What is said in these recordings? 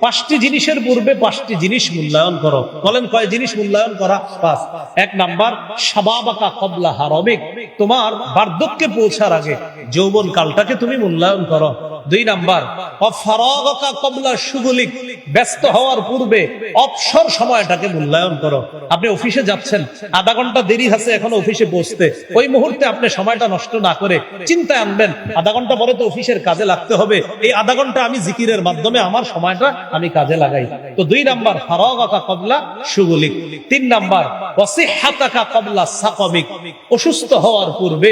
5টি জিনিসের পূর্বে 5টি জিনিস মূল্যায়ন করো। বলেন কয় জিনিস মূল্যায়ন করা? 5। 1 নাম্বার শাবাবাকা ক্বাবলা হারামিক, তোমার বার্ধক্যে পৌঁছার আগে যৌবন কালটাকে তুমি মূল্যায়ন করো। 2 নাম্বার ফারাগাকা ক্বাবলা শুগুলিক, ব্যস্ত হওয়ার পূর্বে অবসর সময়টাকে মূল্যায়ন করো। আপনি অফিসে যাচ্ছেন, আধা ঘন্টা দেরি আছে এখনো অফিসে পৌঁছতে, ওই মুহূর্তে আপনি সময়টা নষ্ট না করে চিন্তায় আনবেন আধা ঘন্টা পরে তো অফিসের কাজে লাগতে হবে, এই আধা ঘন্টা আমি জিকিরের মাধ্যমে আমার সময়টা আমি কাজে লাগাই। তো 2 নাম্বার ফারাগাকা ক্বাবলা শুগুলিক। 3 নাম্বার ওয়াসিহহাতাকা ক্বাবলা সাকামিক, অসুস্থ হওয়ার পূর্বে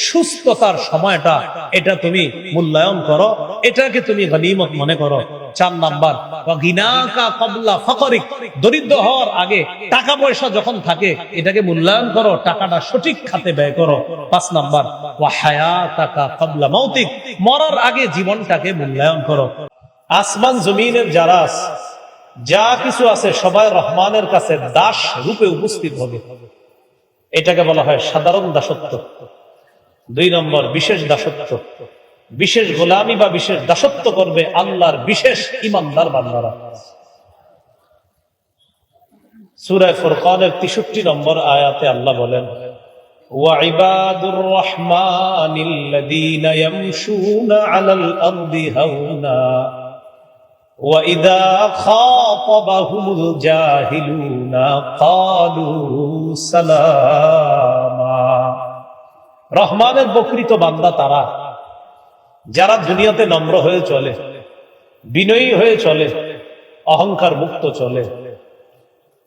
সুস্থতার সময়টা এটা তুমি মূল্যায়ন করো, এটাকে তুমি গনিমত মনে করো। 4 নাম্বার ওয়াগিনাকা ক্বাবলা ফাকরিক, দরিদ্র হওয়ার আগে টাকা পয়সা যখন থাকে এটাকে মূল্যায়ন করো, টাকাটা সঠিক খাতে ব্যয় করো। 5 নাম্বার ওয়াহায়াতাকা ক্বাবলা মাউতিক, মরার আগে জীবনটাকে মূল্যায়ন করো। আসমান জমিনের যারা যা কিছু আছে সবাই রহমানের কাছে দাস রূপে উপস্থিত হবে, এটাকে বলা হয় সাধারণ দাসত্ব। 2 নম্বর বিশেষ দাসত্ব, বিশেষ গোলামি বা বিশেষ দাসত্ব করবে আল্লাহর বিশেষ ইমানদার বান্দারা। সূরা ফুরকানের 63 নম্বর আয়াতে আল্লাহ বলেন ওয়াইবাদুর রহমানিল্লাযীনা ইয়ামশুনা আলাল আরদি হাওনা وَإِذَا خَاطَبَهُمُ الْجَاهِلُونَ قَالُوا سَلَامًا। রহমানের প্রকৃত বান্দা তারা যারা দুনিয়াতে নম্র হয়ে চলে, বিনয়ী হয়ে চলে, অহংকার মুক্ত চলে।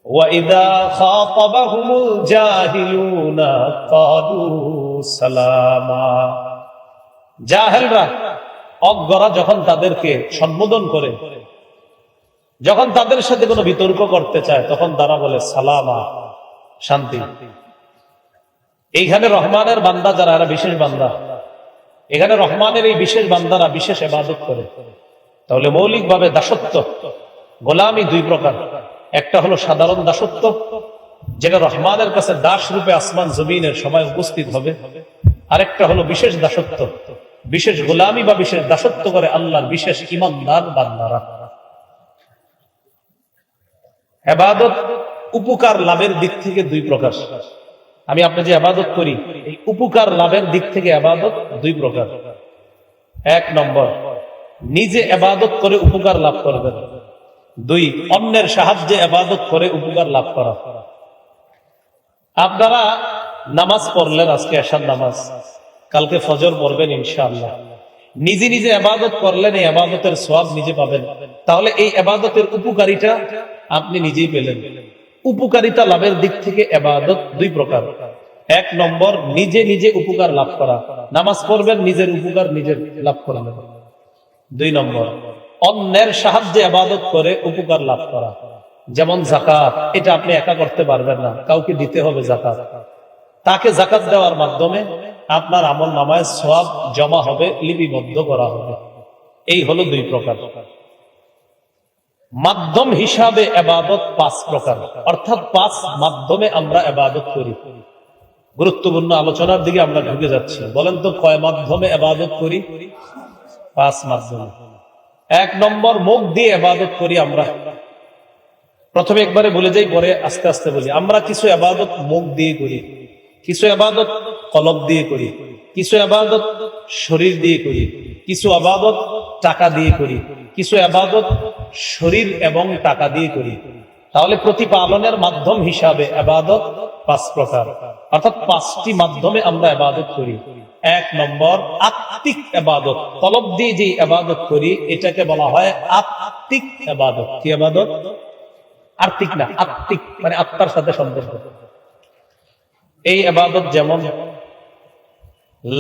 وَإِذَا خَاطَبَهُمُ الْجَاهِلُونَ قَالُوا سَلَامًا। জাহেলরা, অজ্ঞরা যখন তাদেরকে সম্বোধন করে, যখন তাদের সাথে কোনো বিতর্ক করতে চায়, তখন তারা বলে সালামা, শান্তি। এইখানে রহমানের বান্দা যারা, এরা বিশেষ বান্দা, এখানে রহমানের এই বিশেষ বান্দারা বিশেষ ইবাদত করে। তাহলে মৌলিকভাবে দাসত্ব, গোলামি 2 প্রকার। একটা হলো সাধারণ দাসত্ব, যেটা রহমানের কাছে দাস রূপে আসমান জমিনের সবাই উপস্থিত হবে। আরেকটা হলো বিশেষ দাসত্ব, বিশেষ গোলামি বা বিশেষ দাসত্ব করে আল্লাহর বিশেষ ইমানদার বান্দারা। ইবাদত উপকার লাভের দিক থেকে 2 প্রকার। আমি আপনি যে ইবাদত করি, এই উপকার লাভের দিক থেকে ইবাদত 2 প্রকার। 1 নম্বর নিজে ইবাদত করে উপকার লাভ করবেন। 2 অন্যের সাহায্যে ইবাদত করে উপকার লাভ করা। আপনারা নামাজ পড়লেন, আজকে এশার নামাজ, কালকে ফজর পড়বেন ইনশাআল্লাহ। নিজে নিজে ইবাদত করলেন, এই ইবাদতের সওয়াব নিজে পাবেন। তাহলে এই ইবাদতের উপকারিতা আপনি নিজেই পেলেন। উপকারিতা লাভের দিক থেকে ইবাদত 2 প্রকার। 1 নম্বর নিজে নিজে উপকার লাভ করা, নামাজ পড়বেন, নিজের উপকার নিজের লাভ করবেন। 2 নম্বর অন্যের সাহায্যে ইবাদত করে উপকার লাভ করা, যেমন যাকাত। এটা আপনি একা করতে পারবেন না, কাউকে দিতে হবে যাকাত। তাকে যাকাত দেওয়ার মাধ্যমে আপনার আমল নামায় সওয়াব জমা হবে, লিপিবদ্ধ করা হবে। এই হলো 2 প্রকার। মাধ্যম হিসাবে ইবাদত 5 প্রকার, অর্থাৎ 5 মাধ্যমে আমরা ইবাদত করি। গুরুত্বপূর্ণ আলোচনার দিকে আমরা ঢুকে যাচ্ছি। বলেন তো কয় মাধ্যমে ইবাদত করি? 5 মাধ্যমে। 1 নম্বর মুখ দিয়ে ইবাদত করি আমরা। প্রথমে একবারে বলে যাই, পরে আস্তে আস্তে বলি। আমরা কিছু ইবাদত মুখ দিয়ে করি, কিছু ইবাদত কলব দিয়ে করি, কিছু ইবাদত শরীর দিয়ে করি, কিছু ইবাদত টাকা দিয়ে করি, কিছু ইবাদত শরীর এবং টাকা দিয়ে করি। তাহলে প্রতিপালনের মাধ্যম হিসাবে ইবাদত 5 প্রকার, অর্থাৎ 5টি মাধ্যমে আমরা ইবাদত করি। 1 নম্বর আত্মিক ইবাদত, কলব দিয়ে যে ইবাদত করি এটাকে বলা হয় আত্মিক ইবাদত। কি ইবাদত? আর্থিক না, আত্মিক মানে আত্মার সাথে সম্পর্ক। এই ইবাদত যেমন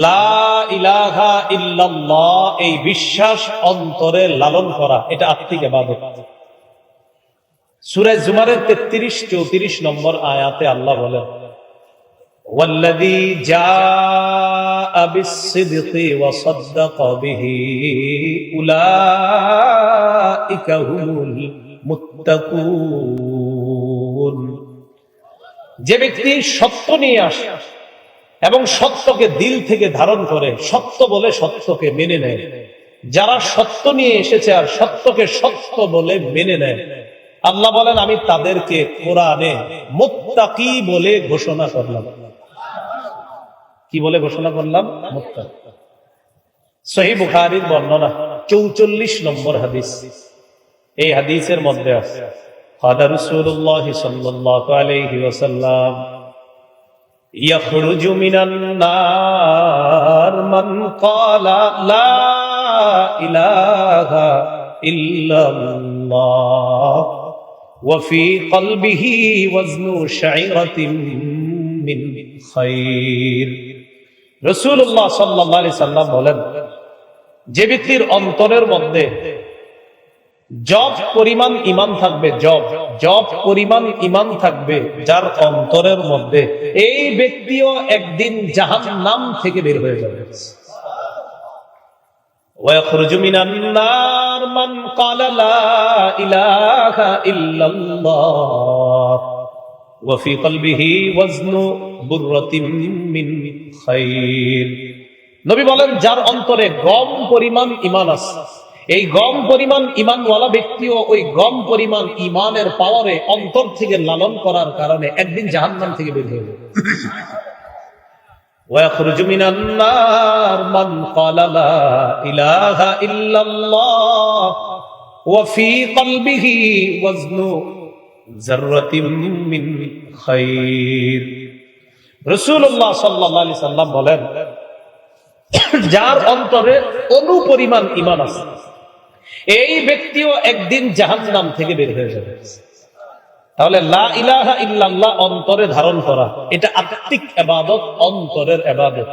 লা ইলাহা ইল্লাল্লাহ, এই বিশ্বাস অন্তরে লালন করা, এটা আত্মিক ইবাদত। সূরা জুমারের 33-34 নম্বর আয়াতে আল্লাহ বলেন ওয়াল্লাযী জাআ বিস-সিদকি ওয়া সাদ্দাকা বিহি উলাইকা হুমুল মুত্তাকুন। যে ব্যক্তি সত্য নিয়ে আসে এবং সত্যকে দিল থেকে ধারণ করে, সত্য বলে সত্যকে মেনে নেয়, যারা সত্য নিয়ে এসেছে আর সত্যকে সত্য বলে মেনে নেয়, আল্লাহ বলেন আমি তাদেরকে কোরআনে মুত্তাকি বলে ঘোষণা করলাম। কি বলে ঘোষণা করলাম? মুত্তাকি। সহিহ বুখারীর বর্ণনা 44 নম্বর হাদিস। এই হাদিসের মধ্যে আছে ক্বালা রাসূলুল্লাহ সাল্লাল্লাহু আলাইহি ওয়াসাল্লাম ইয়াখরুজু মিনান নার মান ক্বালা লা ইলাহা ইল্লাল্লাহ ওয়া ফি কলবিহি ওয়াজনু শাইরাতিন মিন খায়র। রাসূলুল্লাহ সাল্লাল্লাহু আলাইহি সাল্লাম বলেন, যে ব্যক্তির অন্তরের মধ্যে জব পরিমাণ ঈমান থাকবে, জব পরিমাণ ঈমান থাকবে যার অন্তরের মধ্যে, এই ব্যক্তিও একদিন জাহান্নাম থেকে বের হয়ে যাবে। ওয়াখরুজু মিনান নার মান ক্বালা লা ইলাহা ইল্লাল্লাহ ওয়া ফি কলবিহি ওয়াজনু বুররাতিন মিন খায়র। নবী বলেন, যার অন্তরে গম পরিমাণ ঈমান আছে, এই গম পরিমাণ ঈমানওয়ালা ব্যক্তিও ওই গম পরিমাণ ঈমানের পাওয়ারে অন্তর থেকে লালন করার কারণে একদিন জাহান্নাম থেকে বের হয়ে যাবে। ওয়াখরুজু মিনান নার মান ক্বালা লা ইলাহা ইল্লাল্লাহ ওয়া ফি কলবিহি ওয়াজনু যাররাতিন মিন খায়র। রাসূলুল্লাহ সাল্লাল্লাহু আলাইহি সাল্লাম বলেন, যার অন্তরে অনু পরিমাণ ঈমান আছে, এই ব্যক্তিও একদিন জাহান্নাম থেকে বের হয়ে যাবে। তাহলে লা ইলাহা ইল্লাল্লাহ অন্তরে ধারণ করা, এটা আত্মিক ইবাদত, অন্তরের ইবাদত।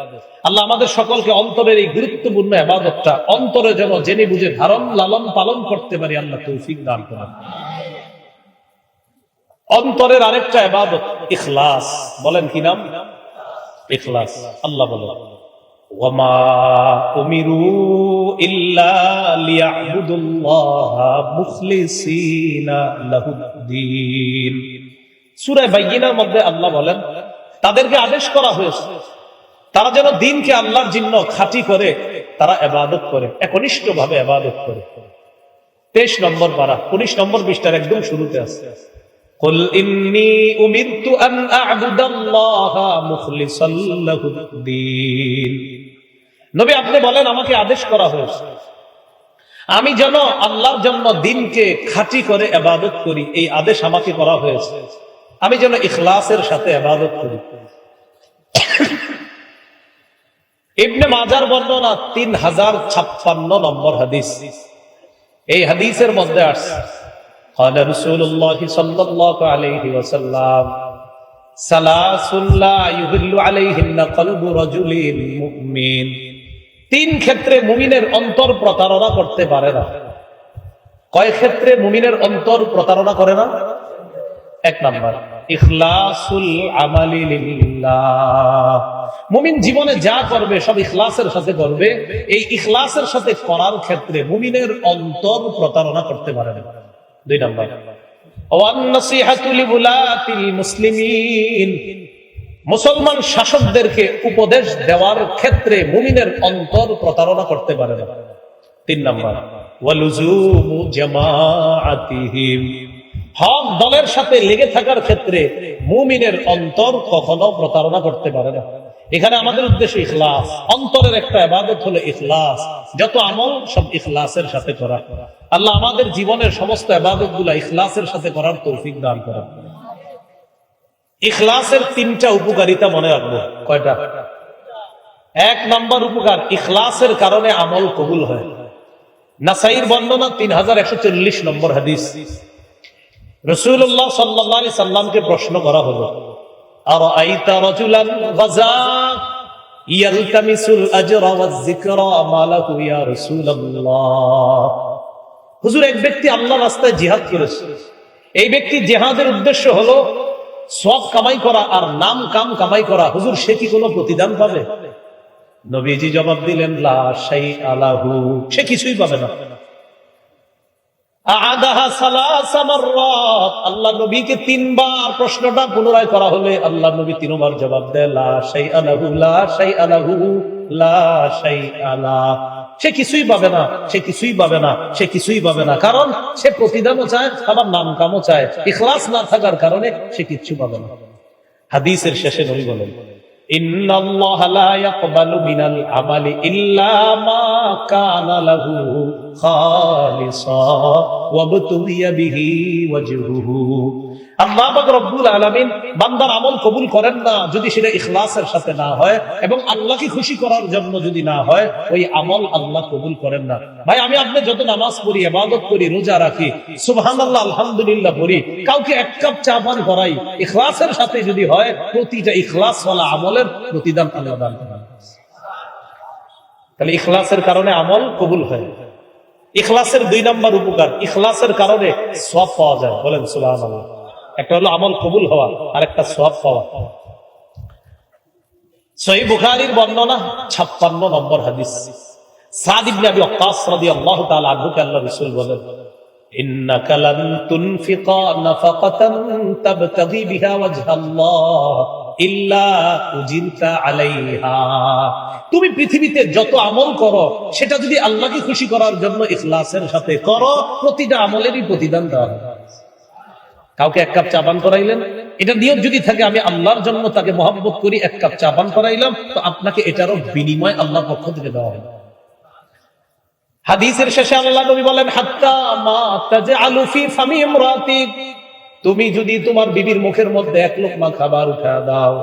আল্লাহ আমাদের সকলকে অন্তরের এই গুরুত্বপূর্ণ ইবাদতটা অন্তরে যেন জেনে বুঝে ধারণ লালন পালন করতে পারি, আল্লাহ তৌফিক দান করেন। অন্তরের আরেকটা ইবাদত ইখলাস। বলেন কি নাম? ইখলাস। আল্লাহ বলেন, ওয়ামা উমিরু ইল্লা লিয়াবুদুল্লাহা মুখলিসিনা লাহুদ্দীন। সূরা বাইয়িনার মধ্যে আল্লাহ বলেন, তাদেরকে আদেশ করা হয়েছে তারা যেন দ্বীনকে আল্লাহর জন্য খাঁটি করে তারা ইবাদত করে, একনিষ্ঠভাবে ইবাদত করে। 23 নম্বর পারা 19 নম্বর পৃষ্ঠার একদম শুরুতে আছে, কুল ইন্নী উমিরতু আন আ'বুদাল্লাহা মুখলিসাল লাহুদ্দীন। নবী আপনি বলেন, আমাকে আদেশ করা হয়েছে আমি যেন আল্লাহর জন্য দ্বীনকে খাঁটি করে ইবাদত করি। এই আদেশ আমাকে করা হয়েছে, আমি যেন ইখলাসের সাথে ইবাদত করি। ইবনে মাজার বর্ণনা 3056 নম্বর হাদিস। এই হাদিসের মধ্যে আছে, ক্বালা রাসূলুল্লাহ সাল্লাল্লাহু আলাইহি ওয়াসাল্লাম সালাসুন লা ইউহিল্লু আলাইহিন্না কলবু রাজুলিন মুমিন। 3 ক্ষেত্রে মুমিনের অন্তর প্রতারণা করতে পারে না। কয় ক্ষেত্রে মুমিনের অন্তর প্রতারণা করে না? 1 নাম্বার, ইখলাসুল আমালি লিল্লাহ। মুমিন জীবনে যা করবে সব ইখলাসের সাথে করবে। এই ইখলাসের সাথে করার ক্ষেত্রে মুমিনের অন্তর প্রতারণা করতে পারে না। 2 নাম্বার, ওয়ান নাসিহাতু লিউলাতিল মুসলিমিন। মুসলমান শাসকদেরকে উপদেশ দেওয়ার ক্ষেত্রে মুমিনের অন্তর প্রতারণা করতে পারে না। 3 নাম্বার, ওয়ালুজুমু জামাআতিহিম। হক দলের সাথে লেগে থাকার ক্ষেত্রে মুমিনের অন্তর কখনো প্রতারণা করতে পারে না। এখানে আমাদের উদ্দেশ্য ইখলাস। অন্তরের একটা ইবাদত হলো ইখলাস। যত আমল সব ইখলাসের সাথে করা। আল্লাহ আমাদের জীবনের সমস্ত ইবাদতগুলো ইখলাসের সাথে করার তৌফিক দান করেন। ইখলাসের 3টা উপকারিতা মনে রাখবো। কয়টা? 1 নাম্বার উপকার, ইখলাসের কারণে আমল কবুল হয়। নাসাইর বর্ণনা 3140 নম্বর হাদিস। রাসূলুল্লাহ সাল্লাল্লাহু আলাইহি সাল্লামকে প্রশ্ন করা হলো, আরাআইতা রাজুলান গাজা ইয়ালতামিসুল আজরা ওয়াজ যিকরা মা লাহু ইয়া রাসূলুল্লাহ। হুজুর, এক ব্যক্তি আল্লাহর রাস্তায় জিহাদ করেছে। এই ব্যক্তি জিহাদের উদ্দেশ্য হলো সওয়াব কামাই করা আর নাম কাম কামাই করা। হুজুর, সে কি কোনো প্রতিদান পাবে? নবীজি জবাব দিলেন, লা শাইআ লাহু। সে কিছুই পাবে না। আ'আদাহা সালাসা মাররাত। আল্লাহ নবীকে 3 বার প্রশ্নটা পুনরায় করা হলে আল্লাহ নবী 3 বার জবাব দেয়, লা শাইআ লাহু, লা শাইআ লাহু, লা শাইআ লা। সে কিছুই পাবে না, সে কিছুই পাবে না, সে কিছুই পাবে না। কারণ সে প্রতিদানও চায়, আবার নাম কামও চায়। ইখলাস না থাকার কারণে সে কিচ্ছু পাবে না। হাদিসের শেষে নবী বলেন, ইন্নাল্লাহা লা ইয়াকবালু মিনাল আমালি ইল্লা মা কানা লাহু খালিসা ওয়া বুতুবিয়া বিহি ওয়াজহুহু। আল্লাহ পাক রব্বুল আলামিন বান্দার আমল কবুল করেন না যদি সেটা ইখলাসের সাথে না হয় এবং আল্লাহকে খুশি করার জন্য যদি না হয়, ওই আমল আল্লাহ কবুল করেন না। ভাই, আমি আপনি যত নামাজ পড়ি, ইবাদত করি, রোজা রাখি, সুবহানাল্লাহ, আলহামদুলিল্লাহ পড়ি, কাউকে এক কাপ চা পান করাই, ইখলাসের সাথে যদি হয়, প্রতিটা ইখলাসওয়ালা আমলের প্রতিদান আল্লাহ দান করেন। তাহলে ইখলাসের কারণে আমল কবুল হয়। ইখলাসের 2 নম্বর উপকার, ইখলাসের কারণে সওয়াব পাওয়া যায়। বলেন সুবহানাল্লাহ। একটা হলো আমল কবুল হওয়া, আর একটা সওয়াব পাওয়া। সহিহ বুখারীর বর্ণনা 56 নম্বর হাদিস। সাদ ইবনে আবি ওয়াক্কাস রাদিয়াল্লাহু তাআলা আনহু কে আল্লাহর রাসূল বলেন, ইন্নাকা লান তুনফিকা নাফাকাতান তাবতাগি বিহা ওয়াজহাল্লাহ ইল্লা উজিরতা আলাইহা। তুমি পৃথিবীতে যত আমল করো, সেটা যদি আল্লাহকে খুশি করার জন্য ইখলাসের সাথে করো, প্রতিটা আমলেরই প্রতিদান দেওয়া হবে। কাউকে এক কাপ চা পান করাইলেন, এটা নিয়ত যদি থাকে আমি আল্লাহর জন্য তাকে মহব্বত করি, এক কাপ চা পান করাইলাম, তো আপনাকে এটারও বিনিময় আল্লাহর পক্ষ থেকে দেওয়া হবে। হাদিসের শেষে আল্লাহ নবী বলেন, হাত্তা মা তাজআলু ফি ফামি ইমরাতিক, তুমি যদি তোমার বিবির মুখের মধ্যে এক লোকমা খাবার উঠা দাও,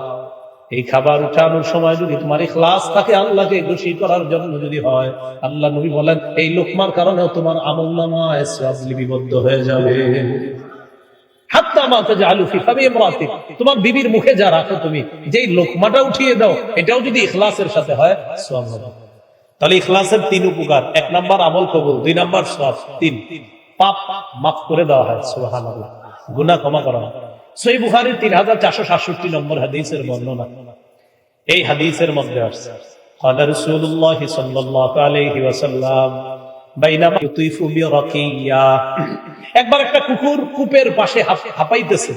এই খাবার উঠানোর সময় যদি তোমার ইখলাস থাকে, আল্লাহকে খুশি করার জন্য যদি হয়, আল্লাহ নবী বলেন এই লোকমার কারণেও তোমার আমলনামায় সওয়াব লিপিবদ্ধ হয়ে যাবে। তোমার বিবির মুখে যা রাখো, তুমি যেই লোকমাটা উঠিয়ে দাও, এটাও যদি ইখলাসের সাথে হয়, সওয়াব হবে। তাহলে ইখলাসের 3 উপকার: 1 নাম্বার আমল কবুল, 2 নাম্বার সওয়াব, 3 পাপ মাফ করে দেওয়া হয়। সুবহানাল্লাহ, গুনাহ ক্ষমা করা হয়। সহিহ বুখারীর 3467 নম্বর হাদিসের বর্ণনা। এই হাদিসের মধ্যে আসছে, قال رسول الله صلى الله عليه وسلم বাইনামা ইউতিফু বিরাকিয়া, একবার একটা কুকুর কূপের পাশে হাঁপাইতেছে।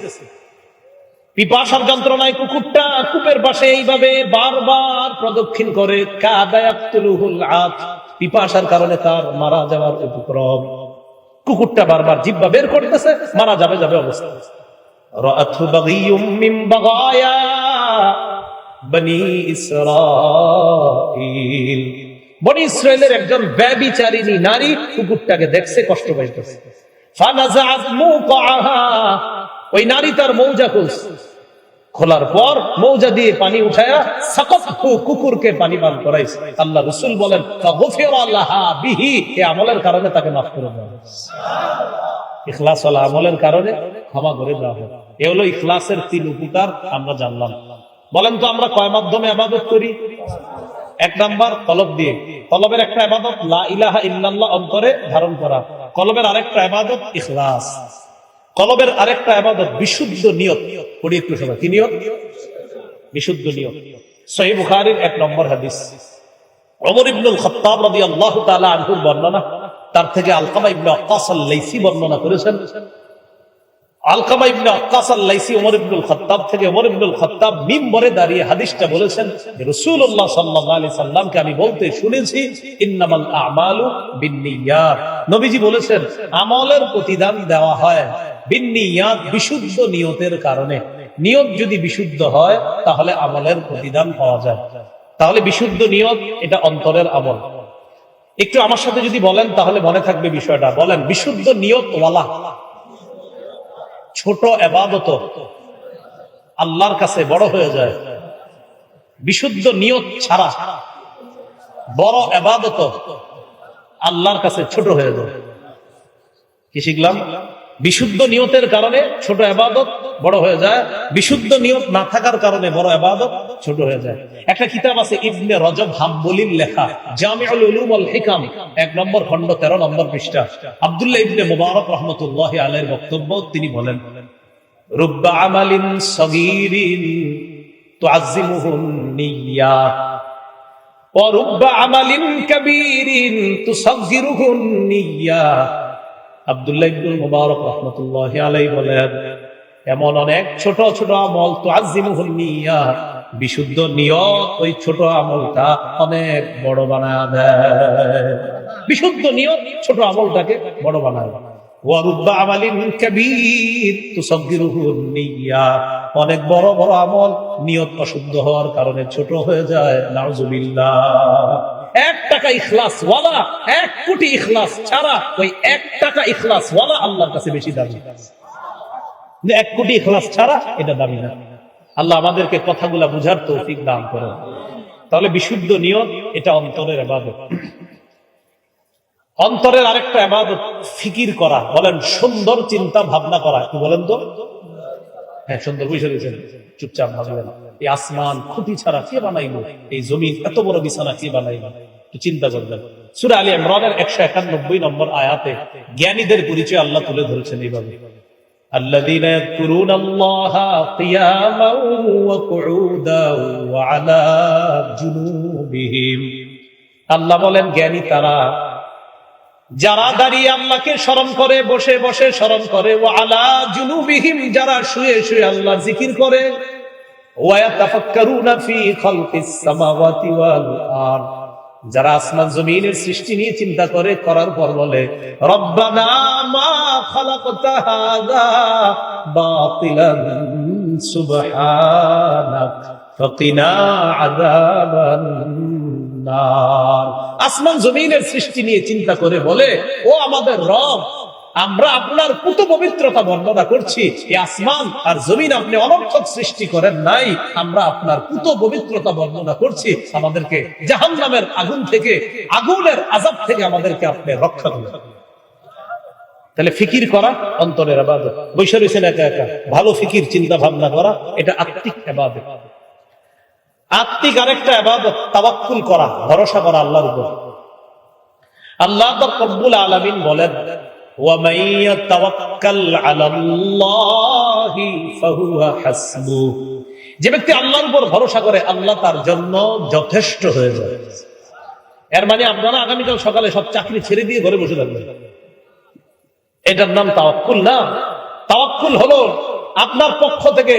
পিপাসার যন্ত্রণায় কুকুরটা কূপের পাশে এইভাবে বারবার প্রদক্ষিণ করে, কাদা ইয়াকতুলুহুল আত, পিপাসার কারণে তার মারা যাওয়ার উপক্রম। কুকুরটা বারবার জিহ্বা বের করতেছে, মারা যাবে যাবে অবস্থা। রাআতহু বাগিয়ুম মিন বাগায়া বনি ইসরাঈল, বনি ইসরাইলের একজন ব্যভিচারিণী নারী কুকুরটাকে দেখছে, কষ্ট পাইতেছে। ফানাযাআত মুকাআহা, ওই নারী তার মৌজা খুলছে, খোলার পর মৌজা দিয়ে পানি উঠায়া সাকাতহু, কুকুরকে পানি পান করাইছে। আল্লাহ রাসূল বলেন, ফাগফিরা লাহা বিহি, এই আমলের কারণে তাকে মাফ করে দেওয়া হবে। ইখলাস ওয়ালা আমলের কারণে ক্ষমা করে দেওয়া হবে। এই হলো ইখলাসের 3 উপকার আমরা জানলাম। বলেন তো আমরা কয় মাধ্যমে ইবাদত করি? 1 নাম্বার কলব দিয়ে। কলবের একটা ইবাদত লা ইলাহা ইল্লাল্লাহ অন্তরে ধারণ করা। কলবের আরেকটা ইবাদত ইখলাস। কলবের আরেকটা ইবাদত বিশুদ্ধ নিয়ত। পড়ি একটু সবাই, কি নিয়ত? বিশুদ্ধ নিয়ত। সহিহ বুখারীর 1 নম্বর হাদিস। ওমর ইবনুল খাত্তাব রাদিয়াল্লাহু তাআলা আনহুর বর্ণনা, তার থেকে আলকামা ইবনে ওয়াক্কাস আল-লাইসি বর্ণনা করেছেন। আলকামা ইবনে ওয়াক্কাস আল-লাইসি ওমর ইবনুল খাত্তাব থেকে, ওমর ইবনুল খাত্তাব মিম্বরে দাঁড়িয়ে হাদিসটা বলেছেন, রাসূলুল্লাহ সাল্লাল্লাহু আলাইহি সাল্লামকে আমি বলতে শুনেছি, ইন্নামাল আ'মালু বিন্নিয়াত, নবীজি বলেছেন আমলের প্রতিদান দেওয়া হয় বিন্নিয়াত, বিশুদ্ধ নিয়তের কারণে। নিয়ত যদি বিশুদ্ধ হয় তাহলে আমলের প্রতিদান পাওয়া যায়। তাহলে বিশুদ্ধ নিয়ত এটা অন্তরের আমল। একটু আমার সাথে যদি বলেন তাহলে মনে থাকবে বিষয়টা। বলেন, বিশুদ্ধ নিয়ত ওয়ালা ছোট ইবাদত আল্লাহর কাছে বড় হয়ে যায়, বিশুদ্ধ নিয়ত ছাড়া বড় ইবাদত আল্লাহর কাছে ছোট হয়ে যায়। কি শিখলাম? বিশুদ্ধ নিয়তের কারণে ছোট ইবাদত বড় হয়ে যায়, বিশুদ্ধ নিয়ত না থাকার কারণে বড় ইবাদত ছোট হয়ে যায়। একটা কিতাব আছে ইবনে রজব হাম্বলির লেখা, জামিউল উলুম ওয়াল হিকাম, 1 নম্বর খণ্ড 13 নম্বর পৃষ্ঠা। আব্দুল্লাহ ইবনে মুবারক রাহমাতুল্লাহি আলাইহির বক্তব্য, তিনি বলেন, রুব্বা আমালিন সগীরিন তুআজ্জিমুহুন নিয়্যা ওয়া রুব্বা আমালিন কাবীরিন তুসাগগিরুহুন নিয়্যা। আব্দুল্লাহ ইবনে মুবারক রাহমাতুল্লাহি আলাইহি বলেন, এমন অনেক ছোট ছোট আমল তুআজ্জিমুহুন নিয়্যা, বিশুদ্ধ নিয়ত ওই ছোট আমলটা অনেক বড় বানায় দেয়। বিশুদ্ধ নিয়ত ছোট আমলটাকে বড় বানায়। ওয়ারুব্বা আমালিন কাবীর তুসাগগিরুহু নিয়্যা, অনেক বড় বড় আমল নিয়ত অশুদ্ধ হওয়ার কারণে ছোট হয়ে যায়। নাউযুবিল্লাহ। 1 টাকা ইখলাস ওয়ালা, 1 কোটি ইখলাস ছাড়া ওই 1 টাকা ইখলাস ওয়ালা আল্লাহর কাছে বেশি দামি। 1 কোটি ইখলাস ছাড়া এটা দামি না। আল্লাহ আমাদেরকে কথাগুলা বুঝার তৌফিক দান করেন। তাহলে বিশুদ্ধ নিয়ত এটা অন্তরের ইবাদত। অন্তরের আরেকটা ইবাদত ফিকির করা। বলেন সুন্দর চিন্তা ভাবনা করা। কি বলেন তো? হ্যাঁ, সুন্দর বুঝে দিয়েছেন। চুপচাপ ভাববেন, এই আসমান খুঁটি ছাড়া কে বানাইলো? এই জমিন এত বড় বিছানা কে বানাইলো? একটু চিন্তা করবেন। সূরা আলী ইমরানের 191 নম্বর আয়াতে জ্ঞানীদের পরিচয় আল্লাহ তুলে ধরেছেন এইভাবে, الذين يذكرون الله قياما وقعودا وعلى جنوبهم। আল্লাহ বলেন জ্ঞানী তারা যারা দাঁড়িয়ে আল্লাহকে স্মরণ করে, বসে বসে স্মরণ করে, ওয়ালা জুনুবিহিম যারা শুয়ে শুয়ে আল্লাহর জিকির করে, ওয়ায়াতাফাক্কারুনা ফি খালকিস সামাওয়াতি ওয়াল আরদ যারা আসমান জমিনের সৃষ্টি নিয়ে চিন্তা করে, করার পর বলে রব্বানা মা খালাকতা হাযা বাতিলান সুবহানাক ফাকিনা আযাবান নার। আসমান জমিনের সৃষ্টি নিয়ে চিন্তা করে বলে, ও আমাদের রব, আমরা আপনার পুত পবিত্রতা বর্ণনা করছি। এই আসমান আর জমিন আপনি অনর্থক সৃষ্টি করেন নাই, আমরা আপনার পুত পবিত্রতা বর্ণনা করছি। আমাদেরকে জাহান্নামের আগুন থেকে, আগুনের আযাব থেকে আমাদেরকে আপনি রক্ষা করুন। তাহলে ফিকির করা অন্তরের ইবাদত। বৈশা রয়েছেন একা একা, ভালো ফিকির চিন্তা ভাবনা করা এটা আত্মিক ইবাদত। আত্মিক আরেকটা ইবাদত তাওয়াক্কুল করা, ভরসা করা আল্লাহর উপর। আল্লাহ রব্বুল আলামিন বলেন, وَمَن يَتَوَكَّلْ عَلَى اللَّهِ فَهُوَ حَسْبُهُ। যে ব্যক্তি আল্লাহর উপর ভরসা করে আল্লাহ তার জন্য যথেষ্ট হয়ে যায়। এর মানে আপনারা আগামীকাল সকালে সব চাকরি ছেড়ে দিয়ে ঘরে বসে থাকবেন, এটার নাম তাওয়াক্কুল না। তাওয়াক্কুল হলো আপনার পক্ষ থেকে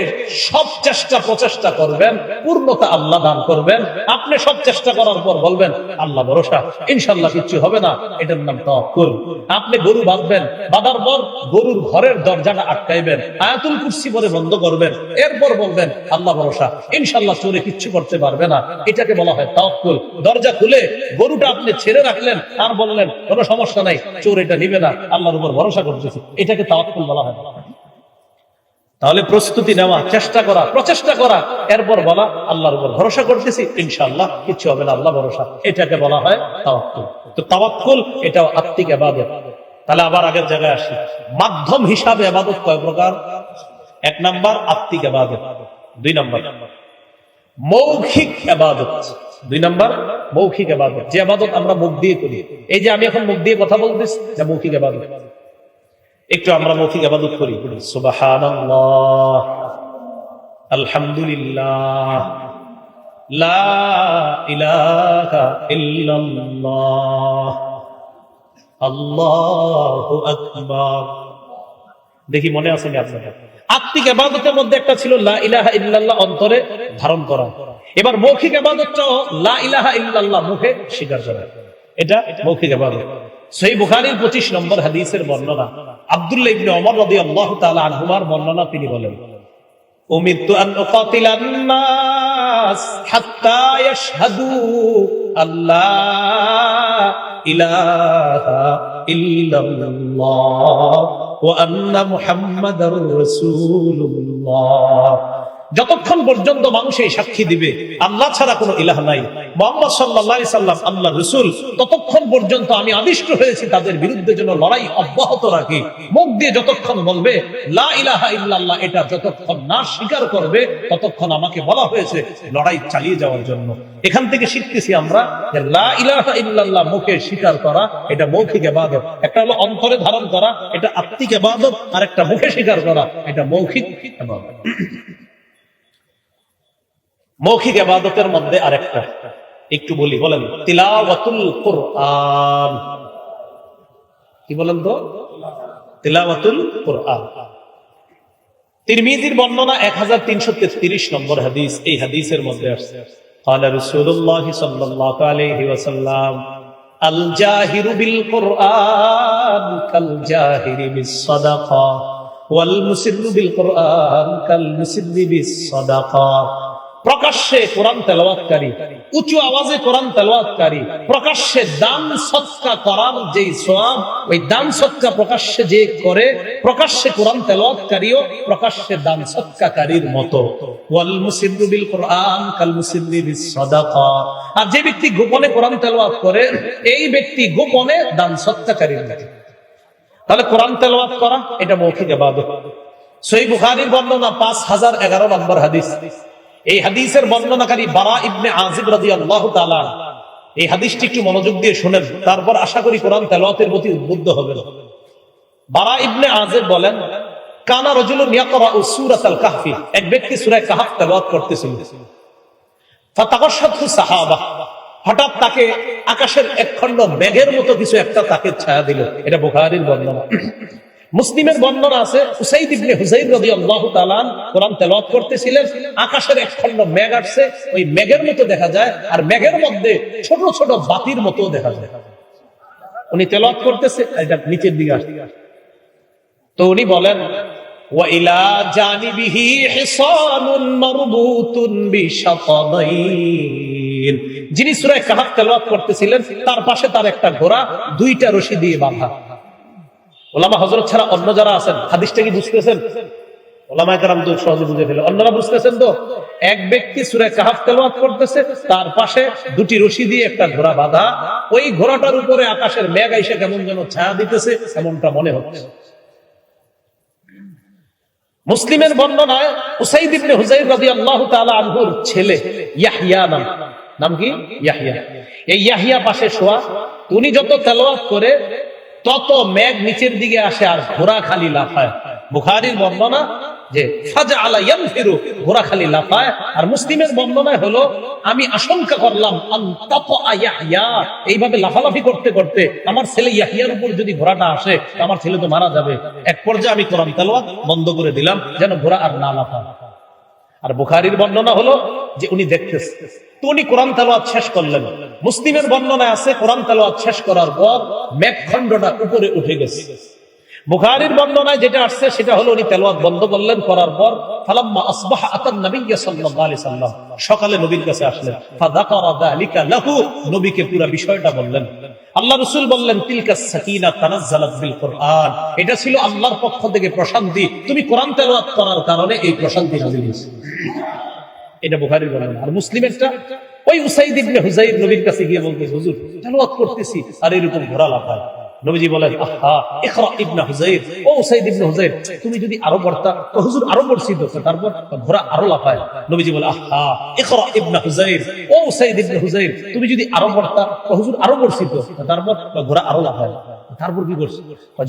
সব চেষ্টা প্রচেষ্টা করবেন, পূর্ণতা আল্লাহ দান করবেন। আপনি সব চেষ্টা করার পর বলবেন আল্লাহ ভরসা, ইনশাআল্লাহ কিছু হবে না, এটার নাম তাওয়াক্কুল। আপনি গরু বাঁধবেন, বাঁধার পর গরুর ঘরের দরজাটা আটকাইবেন, আয়াতুল কুরসি পরে বন্ধ করবেন, এরপর বলবেন আল্লাহ ভরসা, ইনশাআল্লাহ চোরে কিচ্ছু করতে পারবে না, এটাকে বলা হয় তাওয়াক্কুল। দরজা খুলে গরুটা আপনি ছেড়ে রাখলেন আর বললেন কোনো সমস্যা নাই, চোর এটা নিবে না, আল্লাহর উপর ভরসা করতেছি, এটাকে তাওয়াক্কুল বলা হয়। তাহলে প্রস্তুতি নেওয়া, চেষ্টা করা, প্রচেষ্টা করা, এরপর বলা আল্লাহর উপর ভরসা করতেছি, ইনশাআল্লাহ কিছু হবে না, আল্লাহ ভরসা, এটাকে বলা হয় তাওয়াক্কুল। তো তাওয়াক্কুল এটাও আত্মিক ইবাদত। তাহলে আবার আগের জায়গায় আসি, মাধ্যম হিসাবে ইবাদত কয় প্রকার? 1 নাম্বার আত্মিক ইবাদত, 2 নাম্বার মৌখিক ইবাদত। 2 নাম্বার মৌখিক ইবাদত, যে ইবাদত আমরা মুখ দিয়ে করি। এই যে আমি এখন মুখ দিয়ে কথা বলতেছি, এটা মৌখিক ইবাদত। একটু আমরা মৌখিক ইবাদত করি, সুবহানাল্লাহ, আলহামদুলিল্লাহ, লা ইলাহা ইল্লাল্লাহ, আল্লাহু আকবার। দেখি মনে আছে নি আপনাদের? আত্মিক ইবাদতের মধ্যে একটা ছিল লা ইলাহা ইল্লাল্লাহ অন্তরে ধারণ করা। এবার মৌখিক ইবাদতটাও লা ইলাহা ইল্লাল্লাহ মুখে স্বীকার করা, এটা মৌখিক ইবাদত। সহিহ বুখারীর 25 নম্বর হাদিসের বর্ণনা, আব্দুল্লাহ ইবনে ওমর রাদিয়াল্লাহু তাআলা আনহুমার বর্ণনা, তিনি বলেন, উমিরতু আন উকাতিলান নাস হাত্তা ইয়াশহাদু আল্লা ইলাহা ইল্লাল্লাহ ওয়া আন্না মুহাম্মাদার রাসূলুল্লাহ। যতক্ষণ পর্যন্ত মানুষ এই সাক্ষী দিবে আল্লাহ ছাড়া কোনো ইলাহ নাই, মুহাম্মদ সাল্লাল্লাহু আলাইহি সাল্লাম আল্লাহর রাসূল, ততক্ষণ পর্যন্ত আমি আদিষ্ট হয়েছি তাদের বিরুদ্ধে যেন লড়াই অব্যাহত রাখি। মুখ দিয়ে যতক্ষণ বলবে লা ইলাহা ইল্লাল্লাহ, এটা যতক্ষণ না স্বীকার করবে ততক্ষণ আমাকে বলা হয়েছে লড়াই চালিয়ে যাওয়ার জন্য। এখান থেকে শিখতেছি আমরা যে লা ইলাহা ইল্লাল্লাহ মুখে স্বীকার করা এটা মৌখিক ইবাদত। একটা হলো অন্তরে ধারণ করা, এটা আত্মিক ইবাদত, আর একটা মুখে স্বীকার করা, এটা মৌখিক ইবাদত। মৌখিক ইবাদতের মধ্যে আরেকটা একটু বলি, বলেন তিলাওয়াতুল কুরআন। কি বলেন তো? তিলাওয়াতুল কুরআন। তিরমিজির বর্ণনা 1333 নম্বর হাদিস। এই হাদিসের মধ্যে আসছে قال رسول الله صلى الله عليه وسلم الجاهر بالقرآن كالجاهر بالصدقة والمسر بالقرآن كالمسر بالصدقة। প্রকাশ্যে কোরআন তেলাওয়াতকারী, উঁচু আওয়াজে কোরআন তেলাওয়াতকারী, প্রকাশ্যে দান সদকা করার যে সওয়াব, ওই দান সদকা প্রকাশ্যে যে করে, প্রকাশ্যে কোরআন তেলাওয়াতকারীও প্রকাশ্যে দান সদকাকারীর মতো। ওয়াল মুসিররু বিল কোরআন কাল মুসিররি বিস সাদাকা। আর যে ব্যক্তি গোপনে কোরআন তেলাওয়াত করে, এই ব্যক্তি গোপনে দান সদকাকারীর মতো। তাহলে কোরআন তেলাওয়াত করা এটা মৌখিক ইবাদত। সহিহ বুখারীর বর্ণনা 5011 নম্বর হাদিস। এই হাদিসের বর্ণনাকারী বারা ইবনে আজিব রাদিয়াল্লাহু তাআলা। এই হাদিসটি একটু মনোযোগ দিয়ে শুনেন, তারপর আশা করি কোরআন তেলাওয়াতের প্রতি উদ্বুদ্ধ হবেন। বারা ইবনে আজিব বলেন, কানা রাজুলুন ইয়াকরাউ সূরাতাল কাহফি, এক ব্যক্তি সূরা কাহফ তেলাওয়াত করতেছিল। ফাতাগাশাতহু সাহাবা, হঠাৎ তাকে আকাশের এক খণ্ড মেঘের মতো কিছু একটা তাকে ছায়া দিল। এটা বুখারীর বর্ণনা। মুসলিমের বর্ণনা আছে, উসাইদ ইবনে হুযাইর রাদিয়াল্লাহু তাআলা কোরআন তেলাওয়াত করতেছিলেন, আকাশের এক খণ্ড মেঘ আসছে, ওই মেঘের মতো দেখা যায়, আর মেঘের মধ্যে ছোট ছোট বাতির মতো দেখা যায়। উনি তেলাওয়াত করতেছে, এটা নিচের দিকে আসছে। তো উনি বলেন, ওয়া ইলা জানিবিহি হিসানুন মারবুতুন বিশাতাদাইন, যিনি সূরা কাহফ তেলাওয়াত করতেছিলেন তার পাশে তার একটা ঘোড়া দুইটা রশি দিয়ে বাঁধা। ওলামা হযরত ছাড়া অন্য যারা আছেন হাদিসটা কি বুঝতেছেন? ওলামায়ে কেরাম তো সহজে বুঝে ফেলে, অন্যরা বুঝতেছেন তো? এক ব্যক্তি সূরা কাহফ তেলাওয়াত করতেছে, তার পাশে দুটি রশি দিয়ে একটা ঘোড়া বাঁধা, ওই ঘোড়াটার উপরে আকাশের মেঘ আইসা কেমন যেন ছায়া দিতেছে, এমনটা মনে হচ্ছে। মুসলিমের বর্ণনায় উসাইদ ইবনে হুযাইর রাদিয়াল্লাহু তাআলা আনহুর ছেলে ইয়াহইয়া, নাম কি? ইয়াহইয়া। এই ইয়াহইয়া পাশে শোয়া, উনি যত তেলাওয়াত করে তত মেঘ নিচের দিকে আসে আর ঘোড়া খালি লাফায়। বুখারীর বর্ণনা যে ফাজআলা ইয়ানফিরু, ঘোড়া খালি লাফায়। আর মুসলিমের বর্ণনায় হলো, আমি আশঙ্কা করলাম আনতাতা ইয়াহইয়া, এইভাবে লাফালাফি করতে করতে আমার ছেলে ইয়াহইয়ার উপর যদি ঘোড়াটা আসে আমার ছেলে তো মারা যাবে। এক পর্যায়ে আমি কোরআন তেলাওয়াত বন্ধ করে দিলাম যেন ঘোড়া আর না লাফায়। আর বুখারীর বর্ণনা হলো যে উনি দেখতেছে, তো উনি কোরআন তেলাওয়াত শেষ করলেন। মুসলিমের বর্ণনায় আছে কোরআন তেলাওয়াত শেষ করার পর মেঘখণ্ডটা উপরে উঠে গেছে। বুখারীর বর্ণনায় যেটা আসছে সেটা হলো উনি তেলাওয়াত বন্ধ করলেন, করার পর ফালাম্মা আসবাহা আতান নবী সাল্লাল্লাহু আলাইহি সাল্লাম, সকালে নবীর কাছে আসলেন। ফাযাকারা যালিকা লাহু, নবীকে পুরো বিষয়টা বললেন। আল্লাহ রাসূল বললেন, তিলকাস সাকিনা তানাজ্জালাত বিল কোরআন, এটা ছিল আল্লাহর পক্ষ থেকে প্রশান্তি, তুমি কোরআন তেলাওয়াত করার কারণে এই প্রশান্তি নাযিল হয়েছে। এটা বুখারীর বর্ণনা। আর মুসলিমেরটা, ওই উসাইদ ইবনে হুযাইর নবীর কাছে গিয়ে বলতে, হুজুর তেলাওয়াত করতেছি আর এরকম ঘোড়া লাফায়। নবীজি বলেন, আহা ইকরা ইবনে হুযাইর, ও উসাইদ ইবনে হুযাইর, তুমি যদি আরো পড়তা। তো হুজুর আরো পড়ছি তো, তারপর ঘোড়া আরো লাফায়। নবীজি বলে, আহা ইকরা ইবনে হুযাইর, ও উসাইদ ইবনে হুযাইর, তুমি যদি আরো পড়তা। তো হুজুর আরো পড়ছি তো, তারপর ঘোড়া আরো লাফায়। তারপর কি করছি?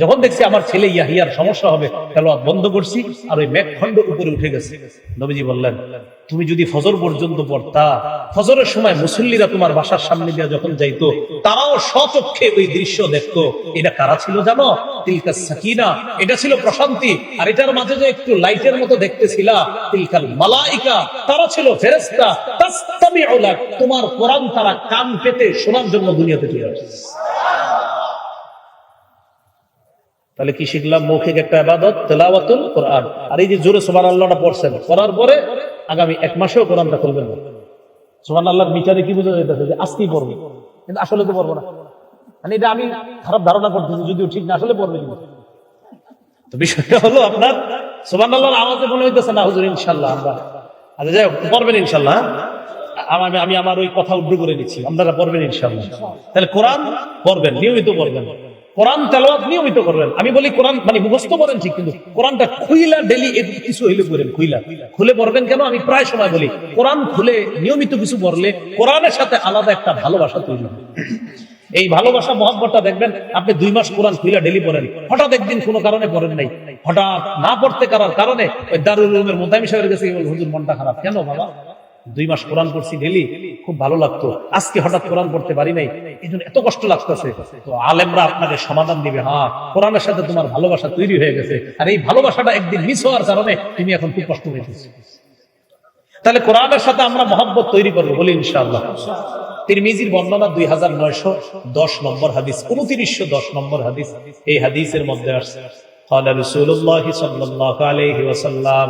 যখন দেখছি আমার ছেলে ইয়াহিয়ার সমস্যা হবে, তেলাওয়াত বন্ধ করছি আর ওই মেঘখণ্ড উপরে উঠে গেছে। নবীজি বললেন, তুমি যদি ফজর পর্যন্ত পড়তা, ফজরের সময় মুসল্লিরা তোমার বাসার সামনে দিয়ে যখন যাইতো, তারাও স্বচক্ষে ওই দৃশ্য দেখতো। এটা কারা ছিল জানো? তিলকাস সাকিনা, এটা ছিল প্রশান্তি। আর এটার মাঝে যে একটু লাইটের মতো দেখতেছিলা, তিলকাল মালাইকা, তারা ছিল ফেরেশতা, তাসতামিউ লাক, তোমার কোরআন তারা কান পেতে শোনার জন্য দুনিয়াতে চলে আসছে। তাহলে কি শিখলাম? মৌখিক একটা ইবাদত তেলাওয়াতুল কোরআন। আর এই যে জোরে সুবহানাল্লাহটা পড়ছেন, পড়ার পরে আগামী এক মাসেও কোরআনটা খুলবেন না। সুবহানাল্লাহর বিচারে কি বোঝা যাইতেছে যে আজকেই পড়বে, কিন্তু আসলে তো পড়বো না। মানে এটা আমি খারাপ ধারণা করতেছি, যদিও ঠিক না, আসলে পড়বে না। তো বিষয়টা হলো আপনার সুবহানাল্লাহর আওয়াজে মনে হইতেছে না হুজুর ইনশাআল্লাহ আমরা, আচ্ছা যাই হোক, পড়বেন ইনশাআল্লাহ। আমি আমার ওই কথা উদ্ধৃত করে নিচ্ছি, আপনারা পড়বেন ইনশাআল্লাহ। তাহলে কোরআন পড়বেন, নিয়মিত পড়বেন, কোরআন তেলাওয়াত নিয়মিত করবেন। আমি বলি কোরআন মানে মুখস্থ করেন ঠিক, কিন্তু কোরআনটা খুইলা ডেইলি কিছু হইলে পড়েন, খুলে পড়বেন। কেন? আমি প্রায় সময় বলি, কোরআন খুলে নিয়মিত কিছু পড়লে কোরআনের সাথে আলাদা একটা ভালোবাসা তৈরি হবে। এই ভালোবাসা মহব্বতটা দেখবেন, আপনি 2 মাস কোরআন খুইলা ডেইলি পড়েন, হঠাৎ একদিন কোনো কারণে পড়েন নাই, হঠাৎ না পড়তে করার কারণে ওই দারুল উলুমের মুদাম্মি সাহেবের কাছে বল, হুজুর মনটা খারাপ। কেন বাবা? 2 মাস কোরআন পড়ছি ডেইলি, খুব ভালো লাগতো, আজকে হঠাৎ কোরআন পড়তে পারি নাই, এই জন্য এত কষ্ট লাগতেছে। তো আলেমরা আপনাকে সমাধান দিবে, হ্যাঁ কোরআনের সাথে তোমার ভালোবাসা তৈরি হয়ে গেছে, আর এই ভালোবাসাটা একদিন মিস হওয়ার কারণে তুমি এখন খুব কষ্ট পেয়েছো। তাহলে কোরআনের সাথে আমরা মহব্বত তৈরি করবো, বলি ইনশাআল্লাহ। তিরমিজির বর্ণনা 2910 নম্বর হাদিস, 2910 নম্বর হাদিস। এই হাদিসের মধ্যে আসছে قال رسول الله صلى الله عليه وسلم